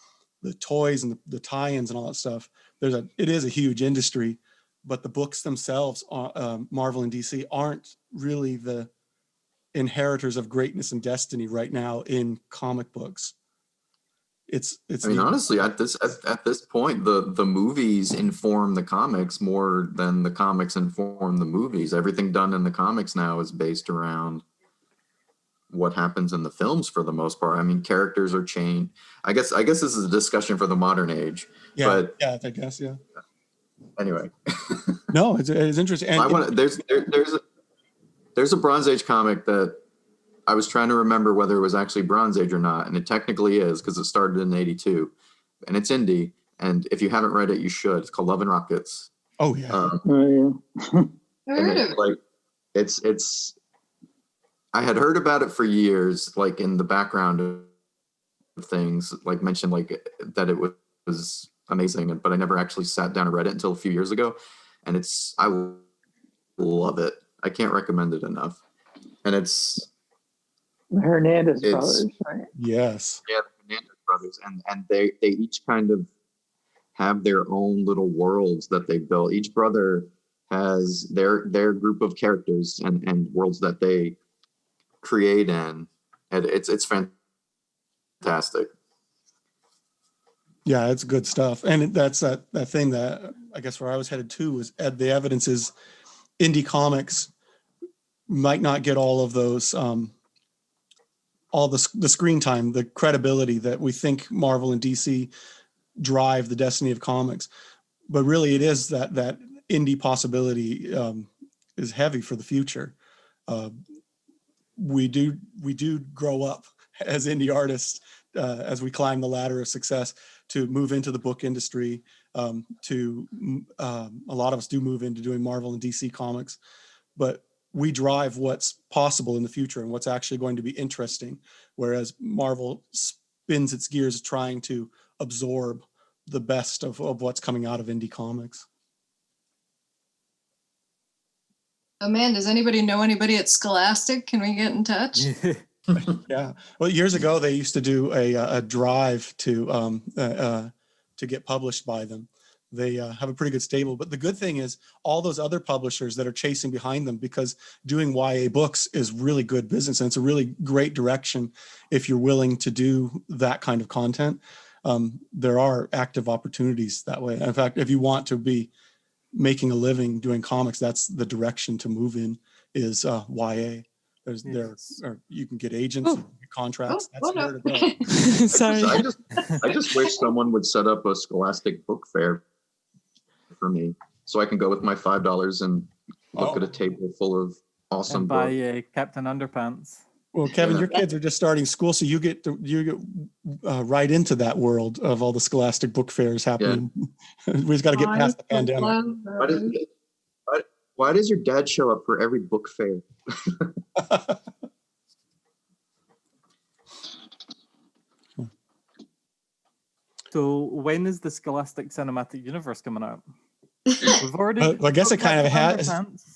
toys and the tie-ins and all that stuff, it is a huge industry, but the books themselves, Marvel and DC, aren't really the inheritors of greatness and destiny right now in comic books. I mean, honestly, at this point, the movies inform the comics more than the comics inform the movies. Everything done in the comics now is based around what happens in the films for the most part. I mean, characters are changed. I guess this is a discussion for the modern age. Yeah, but yeah, I guess, yeah. Anyway, no, it's interesting. And there's a Bronze Age comic that I was trying to remember whether it was actually Bronze Age or not, and it technically is because it started in '82, and it's indie. And if you haven't read it, you should. It's called Love and Rockets. Oh yeah. It's I had heard about it for years, like in the background of things, like mentioned, like that it was amazing, but I never actually sat down and read it until a few years ago. And I love it. I can't recommend it enough. And it's the Hernandez brothers, right? Yes. Yeah, the Hernandez brothers, and they each kind of have their own little worlds that they built. Each brother has their group of characters and worlds that they create in, and it's fantastic. Yeah, it's good stuff. And that's that thing that I guess where I was headed to was the evidence is indie comics might not get all of those all the screen time, the credibility that we think Marvel and DC drive the destiny of comics. But really it is that indie possibility is heavy for the future. We do grow up as indie artists as we climb the ladder of success to move into the book industry. A lot of us do move into doing Marvel and DC comics, but we drive what's possible in the future and what's actually going to be interesting. Whereas Marvel spins its gears trying to absorb the best of what's coming out of indie comics. Oh man, does anybody know anybody at Scholastic? Can we get in touch? Yeah. Well, years ago they used to do a drive to get published by them. They have a pretty good stable, but the good thing is all those other publishers that are chasing behind them, because doing YA books is really good business and it's a really great direction if you're willing to do that kind of content. There are active opportunities that way. In fact, if you want to be making a living doing comics, that's the direction to move in, is YA. You can get agents, contracts. That's where to go. Sorry. I just wish someone would set up a Scholastic book fair for me, so I can go with my $5 and look at a table full of awesome and buy Captain Underpants. Well, Kevin, your kids are just starting school, so you get right into that world of all the Scholastic book fairs happening. Yeah. We just got to get past the pandemic. Why does your dad show up for every book fair? So when is the Scholastic Cinematic Universe coming out? We've already. I guess it kind of has.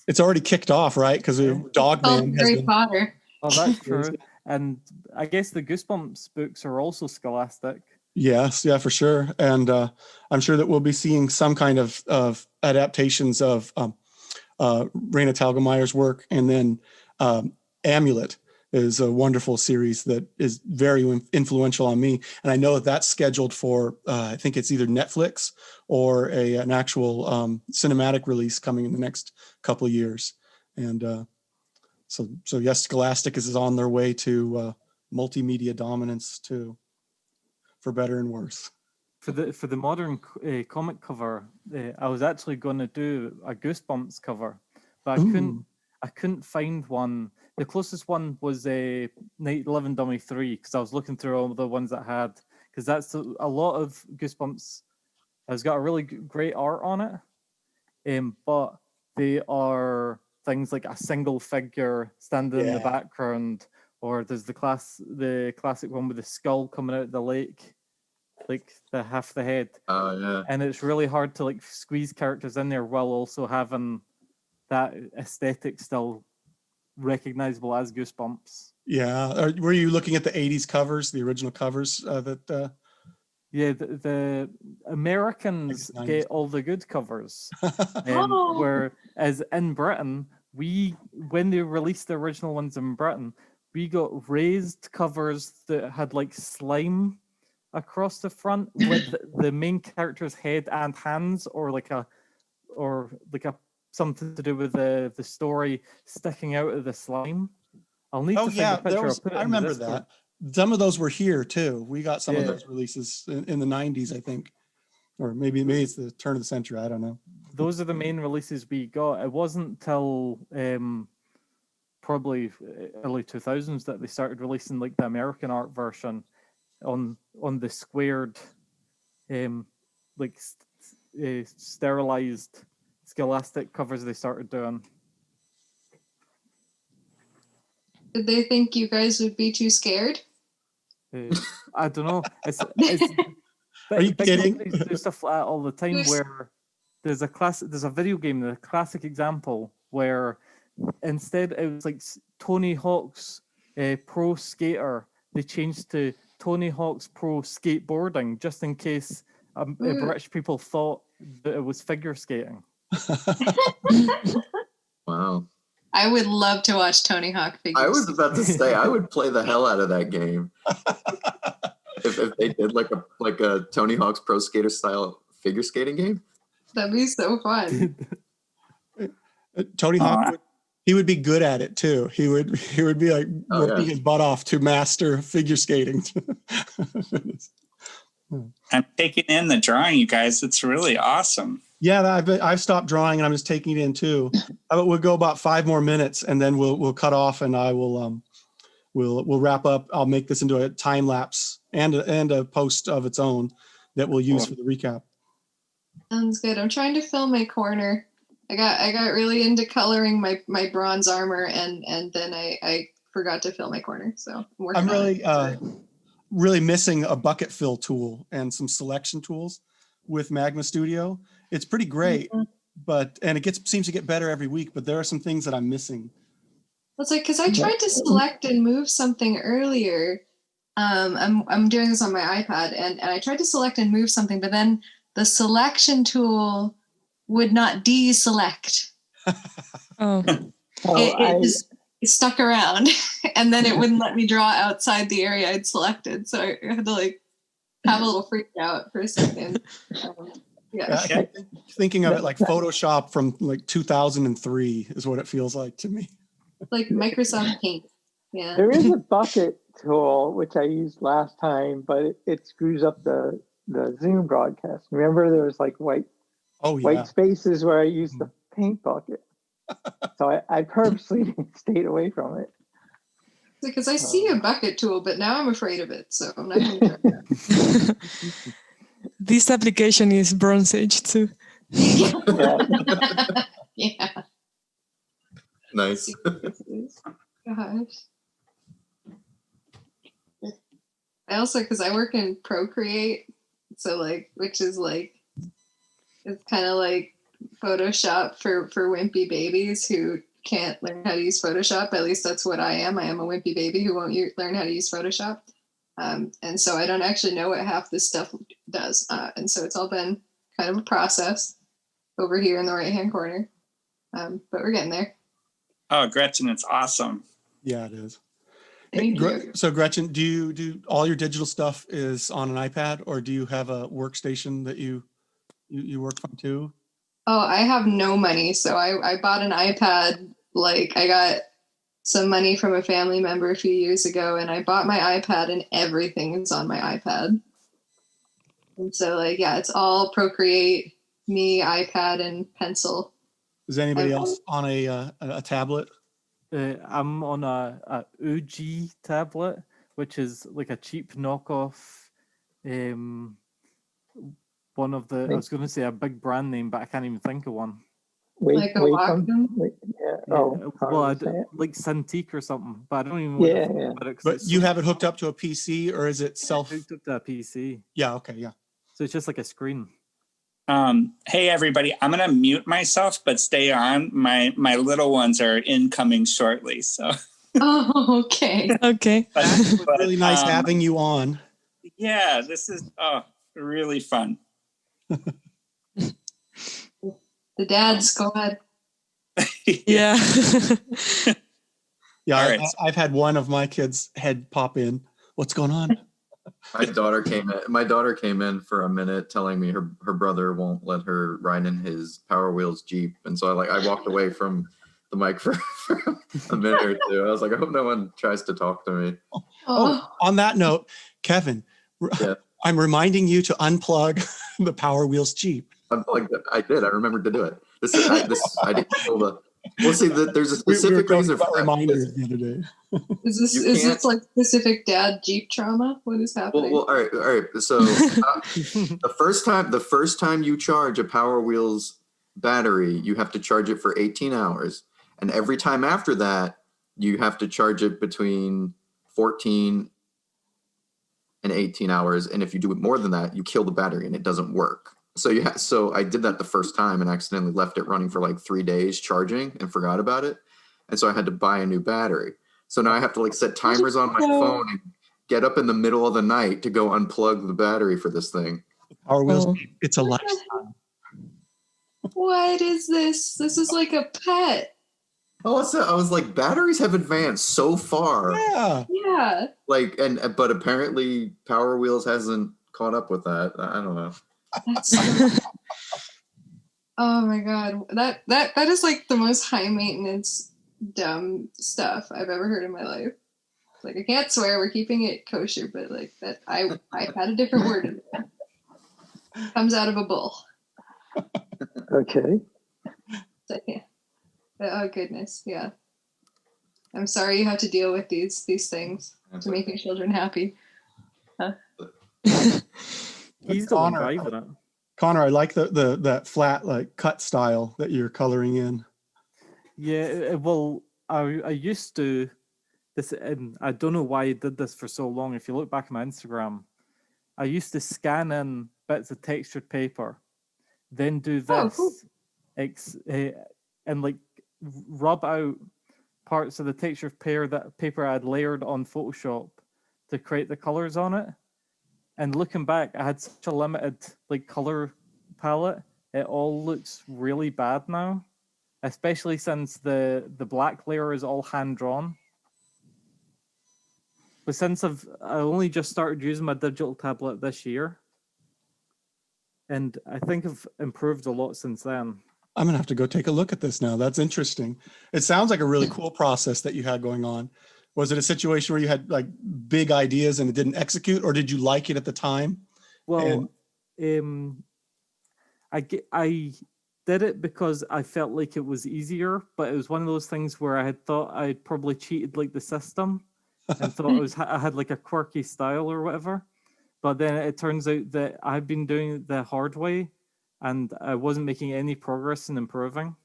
It's already kicked off, right? Because Dogman. Harry Potter. Oh, that's true. And I guess the Goosebumps books are also Scholastic. Yes, yeah, for sure. And I'm sure that we'll be seeing some kind of adaptations of Raina Telgemeier's work, and then Amulet, is a wonderful series that is very influential on me. And I know that that's scheduled for, I think it's either Netflix or an actual cinematic release coming in the next couple of years. And so yes, Scholastic is on their way to multimedia dominance too, for better and worse. For the modern comic cover, I was actually going to do a Goosebumps cover, but I couldn't find one. The closest one was a Night 11 Dummy 3, because I was looking through all the ones that had, because that's a lot of Goosebumps has got a really great art on it, but they are things like a single figure standing in the background, or there's the classic one with the skull coming out of the lake, like the half the head. Oh yeah. And it's really hard to like squeeze characters in there while also having that aesthetic still recognizable as Goosebumps. Yeah. Were you looking at the 80s covers, the original covers Yeah, the Americans get all the good covers. Whereas in Britain, when they released the original ones in Britain, we got raised covers that had like slime across the front with the main character's head and hands, or like a something to do with the story sticking out of the slime. I'll need to find a picture. I remember that. Some of those were here too. We got some of those releases in the 90s, I think, or maybe it's the turn of the century. I don't know. Those are the main releases we got. It wasn't till probably early 2000s that they started releasing like the American art version on the squared, sterilized Scholastic covers they started doing. Did they think you guys would be too scared? I don't know. Are you kidding? They do stuff like that all the time. Where there's a video game, the classic example where instead it was like Tony Hawk's Pro Skater, they changed to Tony Hawk's Pro Skateboarding, just in case British people thought that it was figure skating. Wow. I would love to watch Tony Hawk figure I was about to say I would play the hell out of that game. if they did like a Tony Hawk's Pro Skater style figure skating game. That'd be so fun. Tony Hawk he would be good at it too. He would be like working his butt off to master figure skating. I'm taking in the drawing, you guys. It's really awesome. Yeah, I've stopped drawing and I'm just taking it in too. We'll go about 5 more minutes and then we'll cut off, and I will we'll wrap up. I'll make this into a time lapse and a post of its own that we'll use for the recap. Sounds good. I'm trying to fill my corner. I got really into coloring my bronze armor, and then I forgot to fill my corner. So I'm really missing a bucket fill tool and some selection tools with Magma Studio. It's pretty great, and it seems to get better every week, but there are some things that I'm missing. It's like, because I tried to select and move something earlier. I'm doing this on my iPad, and I tried to select and move something, but then the selection tool would not deselect. It stuck around, and then it wouldn't let me draw outside the area I'd selected. So I had to like have a little freak out for a second. Thinking of it like Photoshop from like 2003 is what it feels like to me. Like Microsoft Paint. Yeah. There is a bucket tool which I used last time, but it screws up the Zoom broadcast. Remember, there was like white spaces where I used the paint bucket. So I purposely stayed away from it. Because I see a bucket tool, but now I'm afraid of it. So I'm not going to try that. This application is Bronze Age too. Yeah. Nice. Gosh. I also, because I work in Procreate, so like, which is like, it's kind of like Photoshop for wimpy babies who can't learn how to use Photoshop. At least that's what I am. I am a wimpy baby who won't learn how to use Photoshop. And so I don't actually know what half this stuff does. And so it's all been kind of a process over here in the right-hand corner. But we're getting there. Oh, Gretchen, it's awesome. Yeah, it is. Thank you. So Gretchen, do you do all your digital stuff is on an iPad, or do you have a workstation that you work from too? Oh, I have no money, so I bought an iPad. Like I got some money from a family member a few years ago, and I bought my iPad, and everything is on my iPad. And so, like, yeah, it's all Procreate, me, iPad, and pencil. Is anybody else on a tablet? I'm on a OG tablet, which is like a cheap knockoff. One of the, I was going to say a big brand name, but I can't even think of one. Wait, Like a Wacom? Wait, yeah. Oh, well, how do you say it? like Cintiq or something, but I don't even want to Yeah, think yeah. about it 'cause But it's you so- have it hooked up to a PC, or is it self? hooked up to a PC, Yeah. Okay. Yeah. so it's just like a screen. Hey everybody, I'm gonna mute myself, but stay on. My little ones are incoming shortly. So Oh, okay. Okay. It's but, really nice having you on. yeah, this is really fun. The dads, go ahead. Yeah. Yeah. All right. I've had one of my kids' head pop in. What's going on? My daughter came in for a minute telling me her brother won't let her ride in his Power Wheels Jeep. And so I walked away from the mic for a minute or two. I was like, I hope no one tries to talk to me. Oh, on that note, Kevin, Yeah. I'm reminding you to unplug the Power Wheels Jeep. I did. I remembered to do it. I didn't know the. Well, see, there's a We were specific talking reason for about that. reminders the other day. Is You this can't- like specific dad Jeep trauma? What is happening? Well, all right. So the first time you charge a Power Wheels battery, you have to charge it for 18 hours, and every time after that, you have to charge it between 14 and 18 hours. And if you do it more than that, you kill the battery and it doesn't work. So I did that the first time and accidentally left it running for like 3 days charging and forgot about it. And so I had to buy a new battery. So now I have to like set timers on my phone and get up in the middle of the night to go unplug the battery for this thing. Power Wheels Oh. Jeep, it's a lifestyle. What is this? This is like a pet. Oh, I was like, batteries have advanced so far. Yeah. Yeah. Like, but apparently Power Wheels hasn't caught up with that. I don't know. That's oh my god. That is like the most high maintenance dumb stuff I've ever heard in my life. Like I can't swear, we're keeping it kosher, but like that I had a different word in there. Comes out of a bull. Okay. So, yeah. Oh goodness, yeah. I'm sorry you have to deal with these things to make your children happy. He's the one driving it. Connor, I like that flat like cut style that you're coloring in. Yeah, well, I used to this, and I don't know why I did this for so long. If you look back at my Instagram, I used to scan in bits of textured paper, then do this, Oh, cool. and like rub out parts of the textured paper I had layered on Photoshop to create the colors on it. And looking back, I had such a limited like color palette. It all looks really bad now, especially since the black layer is all hand drawn. But since I only just started using my digital tablet this year, and I think I've improved a lot since then. I'm gonna have to go take a look at this now. That's interesting. It sounds like a really cool process that you had going on. Was it a situation where you had like big ideas and it didn't execute, or did you like it at the time? Well, I did it because I felt like it was easier, but it was one of those things where I had thought I'd probably cheated like the system and thought I had like a quirky style or whatever. But then it turns out that I've been doing it the hard way and I wasn't making any progress in improving.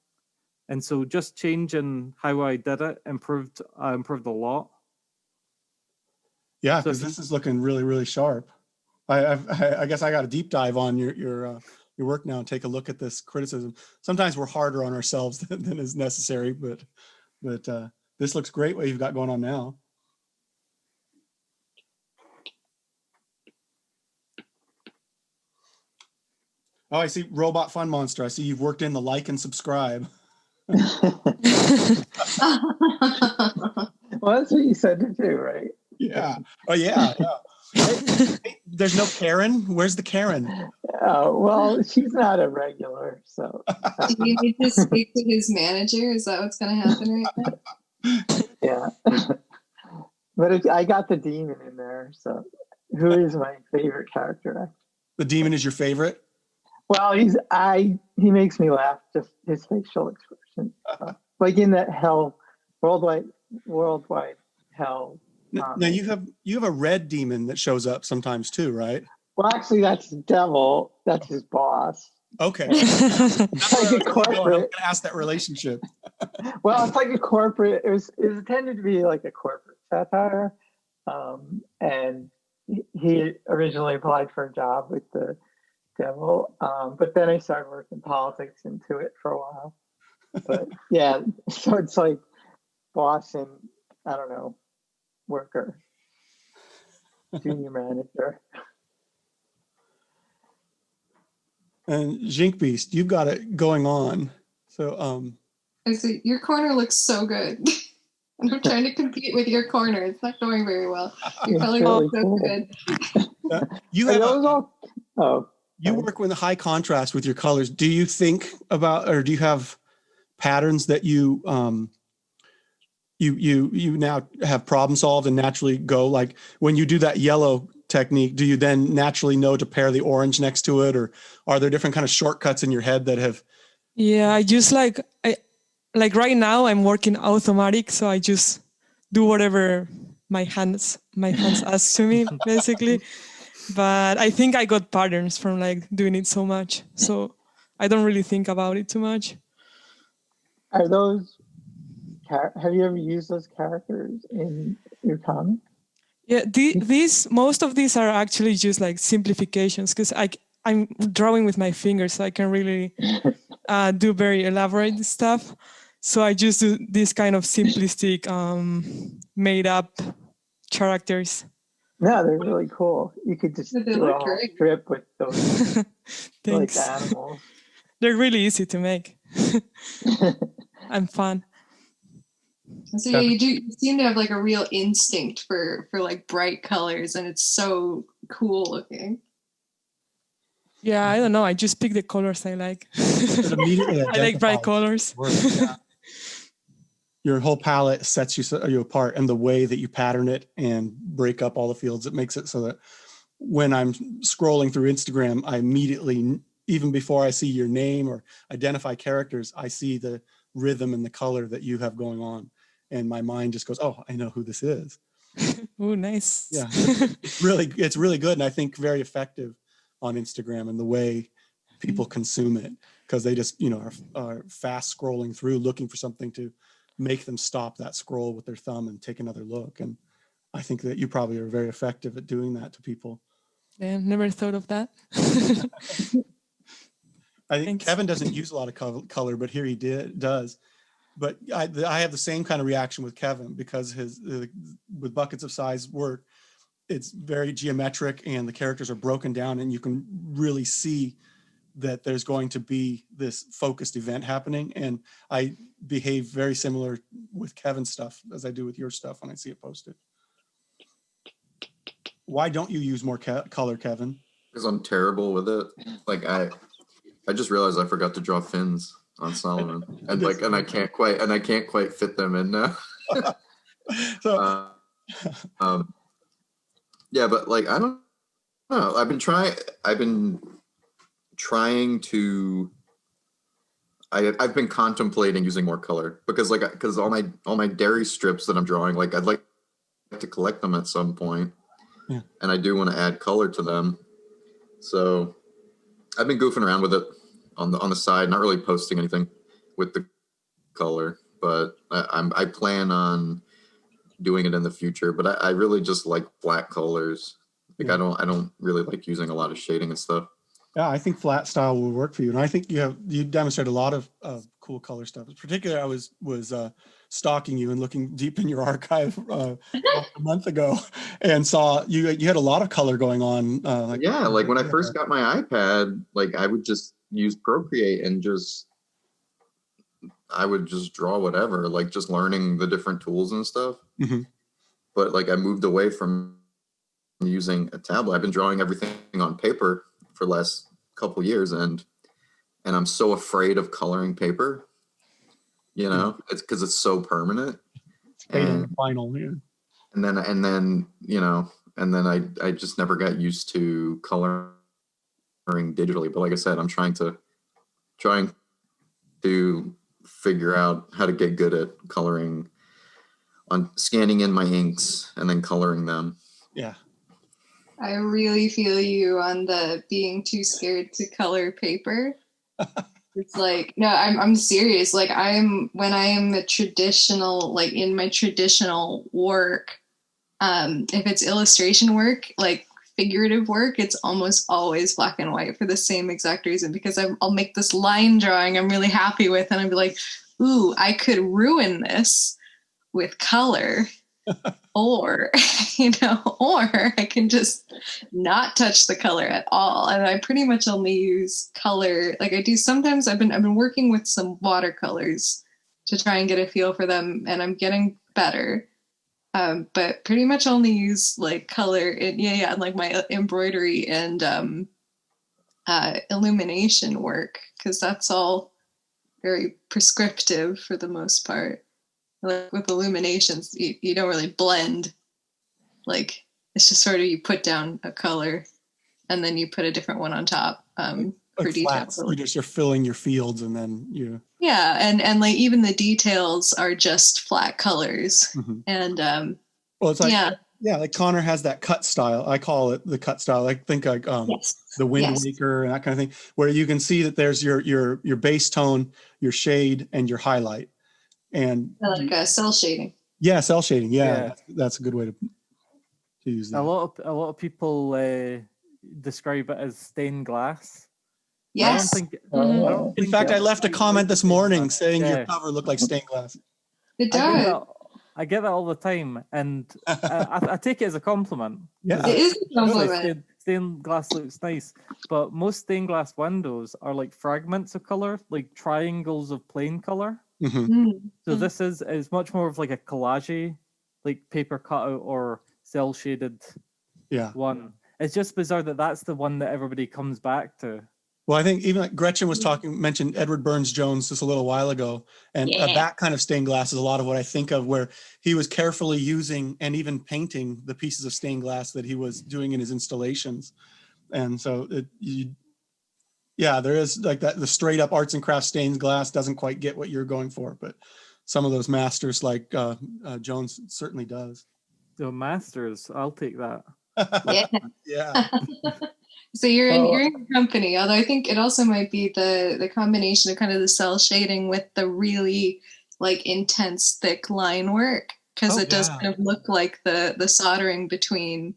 And so just changing how I did it improved a lot. Yeah, So because this is looking really, really sharp. I guess I got to deep dive on your work now and take a look at this criticism. Sometimes we're harder on ourselves than is necessary, but this looks great what you've got going on now. Oh, I see Robot Fun Monster. I see you've worked in the like and subscribe. Well, that's what you said to do, right? Yeah. Oh yeah. Hey, there's no Karen. Where's the Karen? Oh, well, she's not a regular, so. Do you need to speak to his manager? Is that what's going to happen right now? Yeah. But I got the demon in there, so who is my favorite character? The demon is your favorite? Well, he makes me laugh, just his facial expression. Like in that worldwide hell. Now you have a red demon that shows up sometimes too, right? Well, actually, that's Devil. That's his boss. Okay. It's like a I'm corporate. going to ask that relationship. Well, it's like a corporate. It was intended to be like a corporate satire, and he originally applied for a job with the Devil, but then I started working politics into it for a while. But yeah, so it's like boss and I don't know, worker, junior manager. And Jink Beast, you've got it going on. So I see, your corner looks so good. I'm trying to compete with your corner. It's not going very well. Your color really looks so cool. good. you have you work with high contrast with your colors. Do you think about, or do you have patterns that you now have problem solved and naturally go, like when you do that yellow technique, do you then naturally know to pair the orange next to it, or are there different kind of shortcuts in your head that have? Yeah, I just like right now I'm working automatic, so I just do whatever my hands ask to me, basically. But I think I got patterns from like doing it so much, so I don't really think about it too much. Are those? Have you ever used those characters in your comic? Yeah, most of these are actually just like simplifications, because I'm drawing with my fingers, so I can really do very elaborate stuff. So I just do this kind of simplistic, made up characters. No, they're really cool. You could just They do a look whole great. strip with those like Thanks. animals. They're really easy to make and fun. So yeah, you seem to have like a real instinct for like bright colors, and it's so cool looking. Yeah, I don't know. I just pick the colors I like. Immediately I like bright colors. Yeah. Your whole palette sets you apart, and the way that you pattern it and break up all the fields, it makes it so that when I'm scrolling through Instagram, I immediately, even before I see your name or identify characters, I see the rhythm and the color that you have going on. And my mind just goes, oh, I know who this is. Oh, nice. Yeah, it's really good. And I think very effective on Instagram and the way people consume it, because they just, are fast scrolling through looking for something to make them stop that scroll with their thumb and take another look. And I think that you probably are very effective at doing that to people. Yeah, never thought of that. I think Thanks. Kevin doesn't use a lot of color, but here he does. But I have the same kind of reaction with Kevin, because with Buckets of Size work, it's very geometric and the characters are broken down, and you can really see that there's going to be this focused event happening. And I behave very similar with Kevin's stuff as I do with your stuff when I see it posted. Why don't you use more color, Kevin? Because I'm terrible with it. Like I just realized I forgot to draw fins on Solomon, and I can't quite fit them in now. So yeah, but like I don't know. I've been contemplating using more color, because all my dairy strips that I'm drawing, like I'd like to collect them at some point. Yeah. And I do want to add color to them. So I've been goofing around with it on the side, not really posting anything with the color, but I plan on doing it in the future. But I really just like flat colors. Like I don't really like using a lot of shading and stuff. Yeah, I think flat style will work for you, and I think you demonstrate a lot of cool color stuff. Particularly, I was stalking you and looking deep in your archive a month ago, and saw you had a lot of color going on. Like when I first got my iPad, like I would just use Procreate and just I would just draw whatever, like just learning the different tools and stuff. Mhm. But like I moved away from using a tablet. I've been drawing everything on paper for the last couple years, and I'm so afraid of coloring paper. You know, it's because it's so permanent. Fading And the final. Yeah. and then you know, and then I just never got used to coloring digitally. But like I said, I'm trying to figure out how to get good at coloring, on scanning in my inks and then coloring them. Yeah. I really feel you on the being too scared to color paper. It's like, no, I'm serious. Like when I am a traditional, like in my traditional work, if it's illustration work, like figurative work, it's almost always black and white for the same exact reason, because I'll make this line drawing I'm really happy with, and I'll be like, ooh, I could ruin this with color. Or, or I can just not touch the color at all. And I pretty much only use color. Like I do sometimes. I've been working with some watercolors to try and get a feel for them, and I'm getting better. But pretty much only use like color and like my embroidery and illumination work, because that's all very prescriptive for the most part. Like with illuminations, you don't really blend. Like it's just sort of you put down a color and then you put a different one on top for details. You're filling your fields, and then and like even the details are just flat colors. Mm-hmm. And well, it's like like Connor has that cut style. I call it the cut style. I think like the Wind Waker and that kind of thing, where you can see that there's your base tone, your shade, and your highlight. And like cell shading. Yeah, cell shading. Yeah. That's a good way to use that. A lot of people describe it as stained glass. Yes. In fact, I left a comment this morning saying your cover looked like stained glass. It does. I get that all the time, and I take it as a compliment. Yeah, it is a compliment. Stained glass looks nice, but most stained glass windows are like fragments of color, like triangles of plain color. Mm-hmm. So this is much more of like a collage, like paper cutout or cell shaded one. It's just bizarre that that's the one that everybody comes back to. Well, I think even like Gretchen was mentioned Edward Burns-Jones just a little while ago, and that kind of stained glass is a lot of what I think of, where he was carefully using and even painting the pieces of stained glass that he was doing in his installations. And so there is like that, the straight up arts and crafts stained glass doesn't quite get what you're going for, but some of those masters like Jones certainly does. So masters, I'll take that. Yeah. So you're in company, although I think it also might be the combination of kind of the cell shading with the really like intense thick line work, because it does kind of look like the soldering between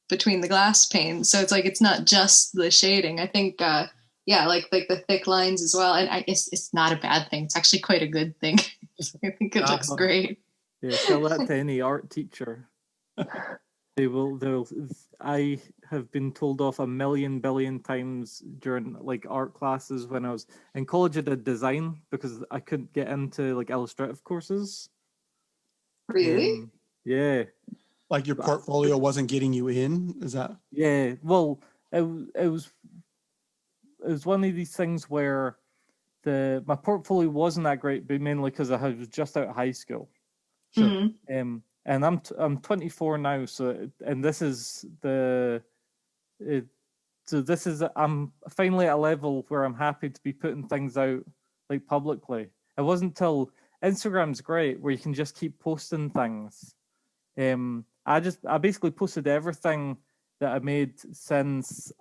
the glass panes. So it's like it's not just the shading. I think like the thick lines as well. And it's not a bad thing. It's actually quite a good thing. I think it looks great. Yeah, tell that to any art teacher. They'll I have been told off a million billion times during like art classes when I was in college. I did design because I couldn't get into like illustrative courses. Really? Yeah. Like your portfolio wasn't getting you in? Is that? Yeah. Well, it was one of these things where my portfolio wasn't that great, but mainly because I was just out of high school. Sure. Mm-hmm. And I'm 24 now, so this is I'm finally at a level where I'm happy to be putting things out like publicly. It wasn't till Instagram's great where you can just keep posting things. I basically posted everything that I made since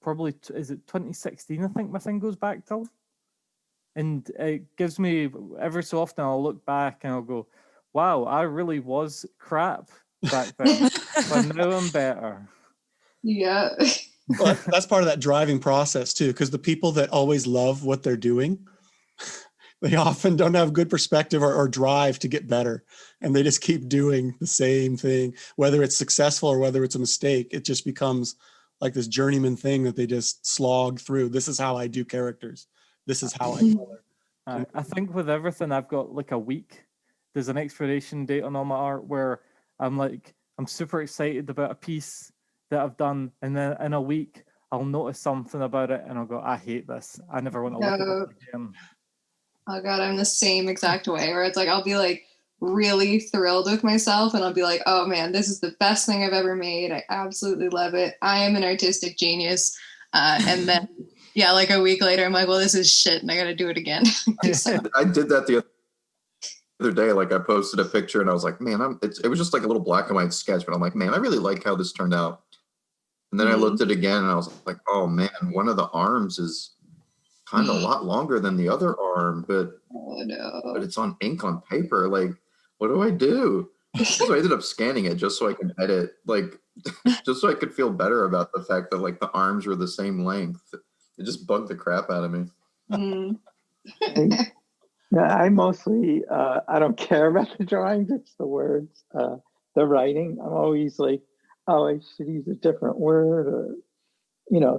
probably is it 2016? I think my thing goes back till, and it gives me every so often I'll look back and I'll go, wow, I really was crap back then, but now I'm better. Yeah. Well, that's part of that driving process too, because the people that always love what they're doing, they often don't have good perspective or drive to get better. And they just keep doing the same thing, whether it's successful or whether it's a mistake. It just becomes like this journeyman thing that they just slog through. This is how I do characters. This is how I color. I think with everything, I've got like a week. There's an expiration date on all my art where I'm super excited about a piece that I've done, and then in a week I'll notice something about it and I'll go, I hate this. I never want to look at this again. Oh God, I'm the same exact way, where it's like I'll be like really thrilled with myself and I'll be like, oh man, this is the best thing I've ever made. I absolutely love it. I am an artistic genius. And then yeah, like a week later, I'm like, well, this is shit and I gotta do it again. So, I did that the other day. Like I posted a picture and I was like, man, it was just like a little black and white sketch, but I'm like, man, I really like how this turned out. And then I looked at it again and I was like, oh man, one of the arms is kind of a lot longer than the other arm, but it's on ink on paper. Like, what do I do? So I ended up scanning it just so I can edit, like, just so I could feel better about the fact that like the arms were the same length. It just bugged the crap out of me. Yeah, I mostly, I don't care about the drawings, it's the words, the writing. I'm always like, oh, I should use a different word or,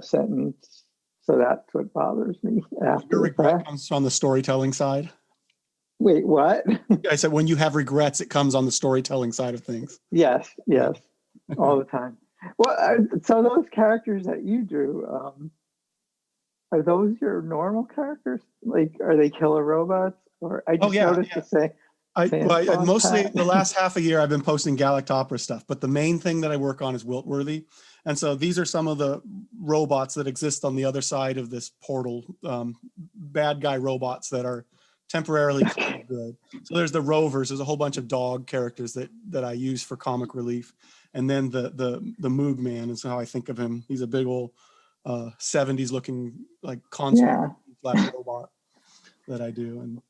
sentence. So that's what bothers me after Your the regret fact. comes on the storytelling side. Wait, what? I said when you have regrets, it comes on the storytelling side of things. Yes, all the time. Well, so those characters that you drew, are those your normal characters? Like, are they killer robots? Or I just noticed the same. Mostly the last half a year I've been posting Galactopera stuff, but the main thing that I work on is Wiltworthy. And so these are some of the robots that exist on the other side of this portal, bad guy robots that are temporarily good. So there's the Rovers, there's a whole bunch of dog characters that I use for comic relief. And then the Moog Man is how I think of him. He's a big old 70s looking like console flash robot that I do.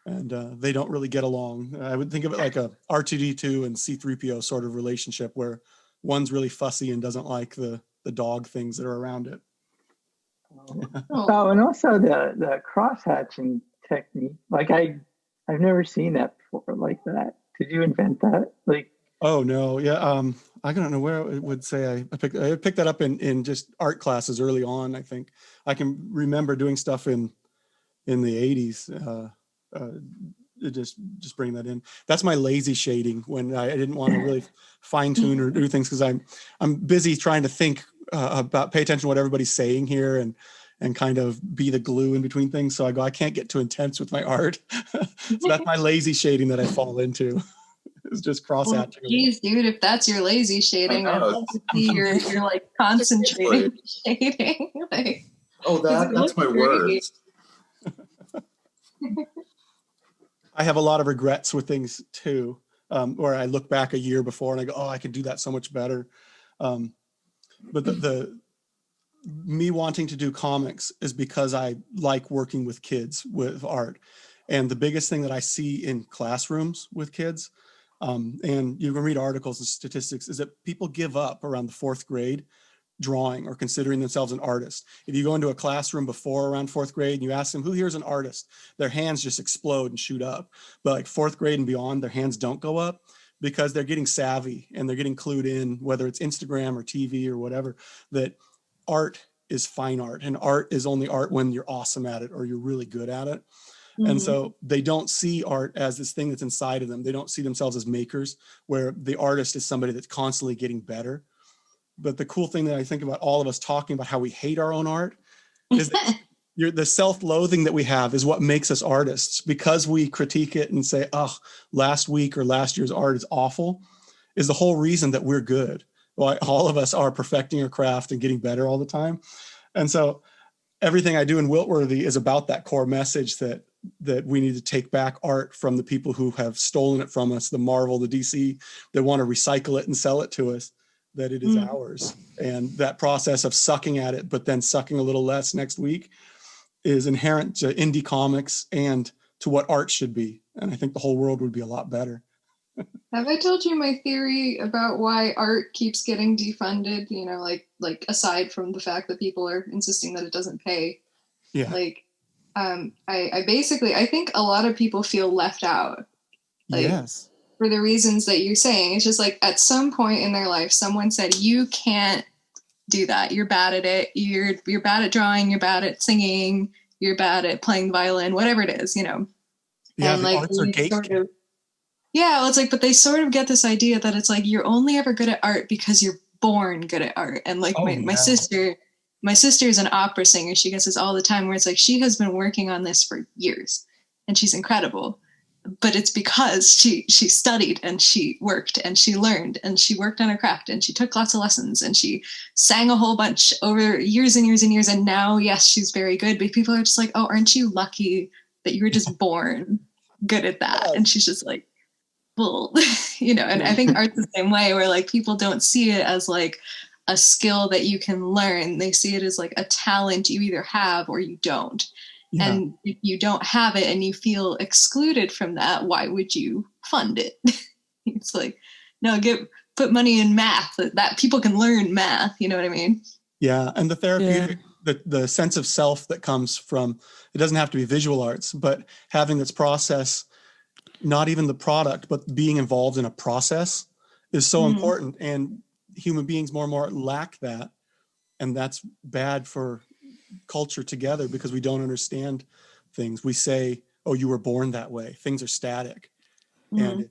And they don't really get along. I would think of it like a R2D2 and C3PO sort of relationship where one's really fussy and doesn't like the dog things that are around it. Oh, and also the cross-hatching technique. Like I've never seen that before like that. Did you invent that? Like, oh no, yeah. I don't know where it would say I picked that up in just art classes early on. I think I can remember doing stuff in the 80s. Just bring that in. That's my lazy shading when I didn't want to really fine tune or do things because I'm busy trying to think about pay attention to what everybody's saying here and kind of be the glue in between things. So I can't get too intense with my art. So that's my lazy shading that I fall into. It's just cross hatching. Geez, dude, if that's your lazy shading, I'd love to see you're like concentrating shading. Like, that's my words. I have a lot of regrets with things too, where I look back a year before and I go, oh, I could do that so much better. But the me wanting to do comics is because I like working with kids with art. And the biggest thing that I see in classrooms with kids, and you can read articles and statistics, is that people give up around the 4th grade drawing or considering themselves an artist. If you go into a classroom before around 4th grade and you ask them, who here is an artist? Their hands just explode and shoot up. But like 4th grade and beyond, their hands don't go up because they're getting savvy and they're getting clued in, whether it's Instagram or TV or whatever, that art is fine art and art is only art when you're awesome at it or you're really good at it. And so they don't see art as this thing that's inside of them. They don't see themselves as makers, where the artist is somebody that's constantly getting better. But the cool thing that I think about all of us talking about how we hate our own art is that the self-loathing that we have is what makes us artists, because we critique it and say, oh, last week or last year's art is awful, is the whole reason that we're good. Why all of us are perfecting our craft and getting better all the time. And so everything I do in Wiltworthy is about that core message that we need to take back art from the people who have stolen it from us, the Marvel, the DC, that want to recycle it and sell it to us, that it is ours. And that process of sucking at it, but then sucking a little less next week, is inherent to indie comics and to what art should be. And I think the whole world would be a lot better. Have I told you my theory about why art keeps getting defunded? You know, like aside from the fact that people are insisting that it doesn't pay. Yeah. Like, I think a lot of people feel left out. Like, yes. For the reasons that you're saying. It's just like at some point in their life, someone said, you can't do that. You're bad at it. You're bad at drawing. You're bad at singing. you're bad at playing the violin, whatever it is, you know. Yeah, And the like arts are we sort gatekept. of, yeah, well, it's like, but they sort of get this idea that it's like you're only ever good at art because you're born good at art. And like Oh, my yeah. sister is an opera singer. She gets this all the time where it's like she has been working on this for years and she's incredible. But it's because she studied and she worked and she learned and she worked on her craft and she took lots of lessons and she sang a whole bunch over years and years and years. And now, yes, she's very good. But people are just like, oh, aren't you lucky that you were just born good at that? And she's just like, well, you know, and I think art's the same way where like people don't see it as like a skill that you can learn. They see it as like a talent you either have or you don't. Yeah. And if you don't have it and you feel excluded from that, why would you fund it? It's like, no, put money in math that people can learn math. You know what I mean? Yeah. And the therapeutic, the sense of self that comes from, it doesn't have to be visual arts, but having this process, not even the product, but being involved in a process is so important. And human beings more and more lack that. And that's bad for culture together because we don't understand things. We say, oh, you were born that way. Things are static. And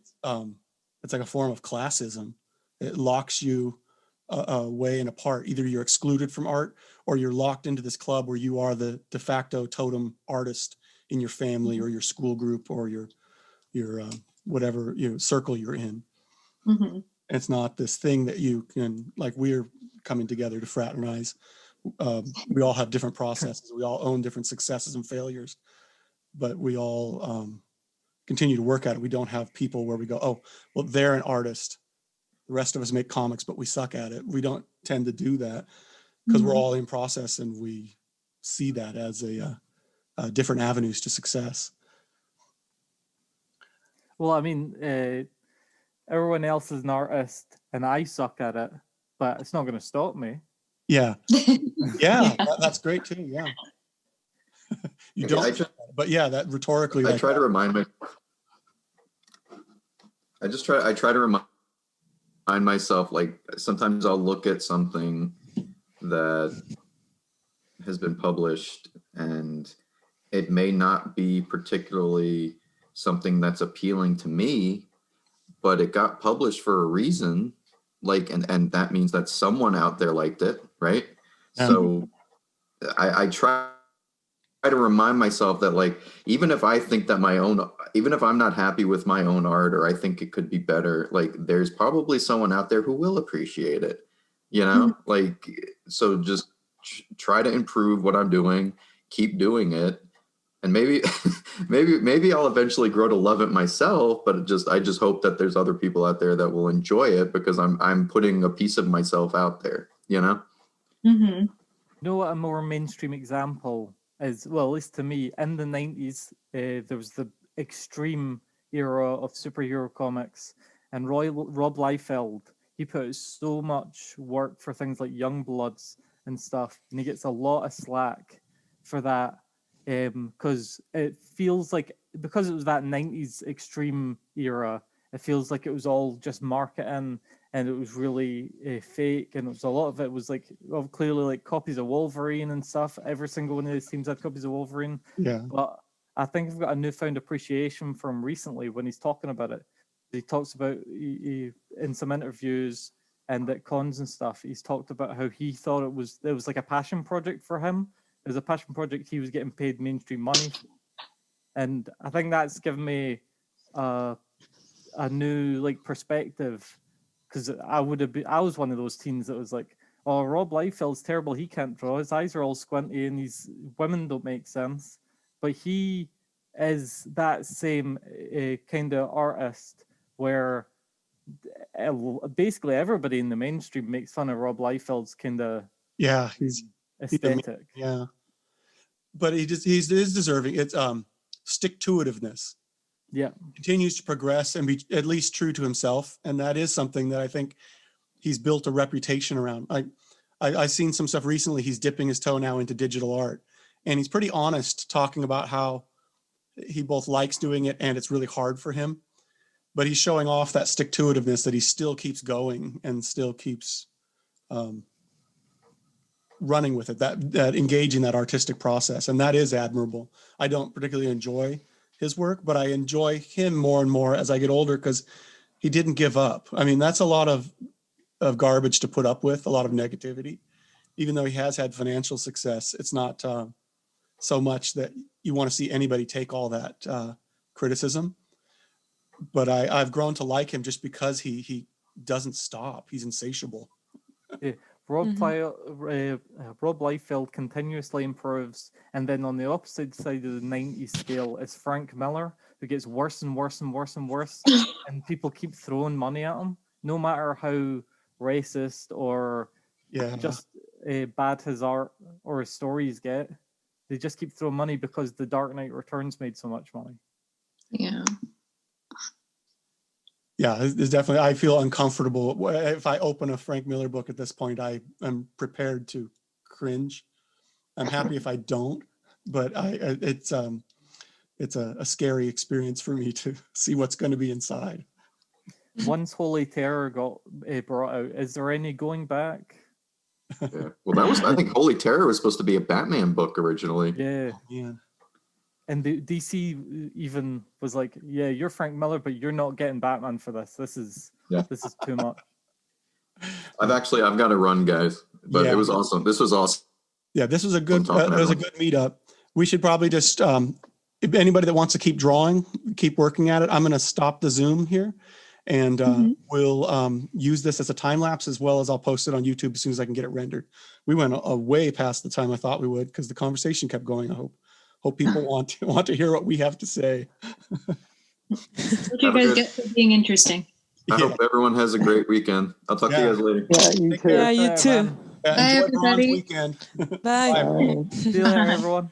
it's like a form of classism. It locks you away and apart. Either you're excluded from art or you're locked into this club where you are the de facto totem artist in your family or your school group or your whatever circle you're in. It's not this thing that you can, like, we're coming together to fraternize. We all have different processes. We all own different successes and failures, but we all continue to work at it. We don't have people where we go, oh, well, they're an artist. The rest of us make comics, but we suck at it. We don't tend to do that because we're all in process and we see that as a different avenues to success. Well, I mean, everyone else is an artist and I suck at it, but it's not going to stop me. Yeah. Yeah. That's great too. Yeah. You don't, but yeah, that rhetorically. I try to remind me. I try to remind myself, like, sometimes I'll look at something that has been published and it may not be particularly something that's appealing to me, but it got published for a reason. Like, and that means that someone out there liked it, right? Yeah. So I try to remind myself that, like, even if I think that even if I'm not happy with my own art or I think it could be better, like, there's probably someone out there who will appreciate it, you know? Like, so just try to improve what I'm doing, keep doing it. And maybe I'll eventually grow to love it myself, but I just hope that there's other people out there that will enjoy it because I'm putting a piece of myself out there, you know? You know what a more mainstream example is? Well, at least to me, in the 90s, there was the extreme era of superhero comics, and Rob Liefeld, he put out so much work for things like Youngbloods and stuff, and he gets a lot of slack for that. Because it feels like, because it was that 90s extreme era, it feels like it was all just marketing and it was really fake, and it was a lot of it was like, well, clearly like copies of Wolverine and stuff. Every single one of these teams had copies of Wolverine. Yeah. But I think I've got a newfound appreciation for him recently when he's talking about it. He talks about in some interviews and at cons and stuff, he's talked about how he thought it was like a passion project for him. It was a passion project he was getting paid mainstream money for. And I think that's given me a new, like, perspective, because I was one of those teens that was like, oh, Rob Liefeld's terrible, he can't draw, his eyes are all squinty and these women don't make sense. But he is that same kind of artist where basically everybody in the mainstream makes fun of Rob Liefeld's kind of he's aesthetic. Yeah, but he is deserving. It's stick-to-itiveness. Yeah, continues to progress and be at least true to himself, and that is something that I think he's built a reputation around. I've seen some stuff recently. He's dipping his toe now into digital art, and he's pretty honest talking about how he both likes doing it and it's really hard for him. But he's showing off that stick-to-itiveness, that he still keeps going and still keeps running with it, that engaging that artistic process. And that is admirable. I don't particularly enjoy his work, but I enjoy him more and more as I get older because he didn't give up. I mean, that's a lot of garbage to put up with, a lot of negativity. Even though he has had financial success, it's not so much that you want to see anybody take all that criticism. But I've grown to like him just because he doesn't stop. He's insatiable. Yeah. Rob Liefeld continuously improves, and then on the opposite side of the 90s scale is Frank Miller, who gets worse and worse and worse and worse, and people keep throwing money at him, no matter how racist or just bad his art or his stories get. They just keep throwing money because The Dark Knight Returns made so much money. Yeah. Yeah, it's definitely, I feel uncomfortable. If I open a Frank Miller book at this point, I am prepared to cringe. I'm happy if I don't, but it's a scary experience for me to see what's going to be inside. Once Holy Terror got brought out, is there any going back? Yeah. Well, I think Holy Terror was supposed to be a Batman book originally. Yeah. Oh, man. And the DC even was like, yeah, you're Frank Miller, but you're not getting Batman for this. This is too much. I've got to run, guys, but it was awesome. This was awesome. Yeah, this was a good meetup. We should probably just, if anybody that wants to keep drawing, keep working at it, I'm going to stop the Zoom here, and we'll use this as a time lapse, as well as I'll post it on YouTube as soon as I can get it rendered. We went way past the time I thought we would because the conversation kept going. I hope people want to hear what we have to say. What you guys get for being interesting. I hope everyone has a great weekend. I'll talk to you guys later. Yeah, you too. Yeah, you too. Bye, Enjoy Bronze everybody. Weekend. Bye. See you later, everyone.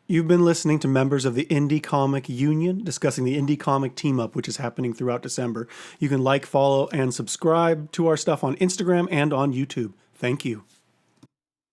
You've been listening to members of the Indie Comic Union discussing the Indie Comic Team Up, which is happening throughout December. You can like, follow, and subscribe to our stuff on Instagram and on YouTube. Thank you.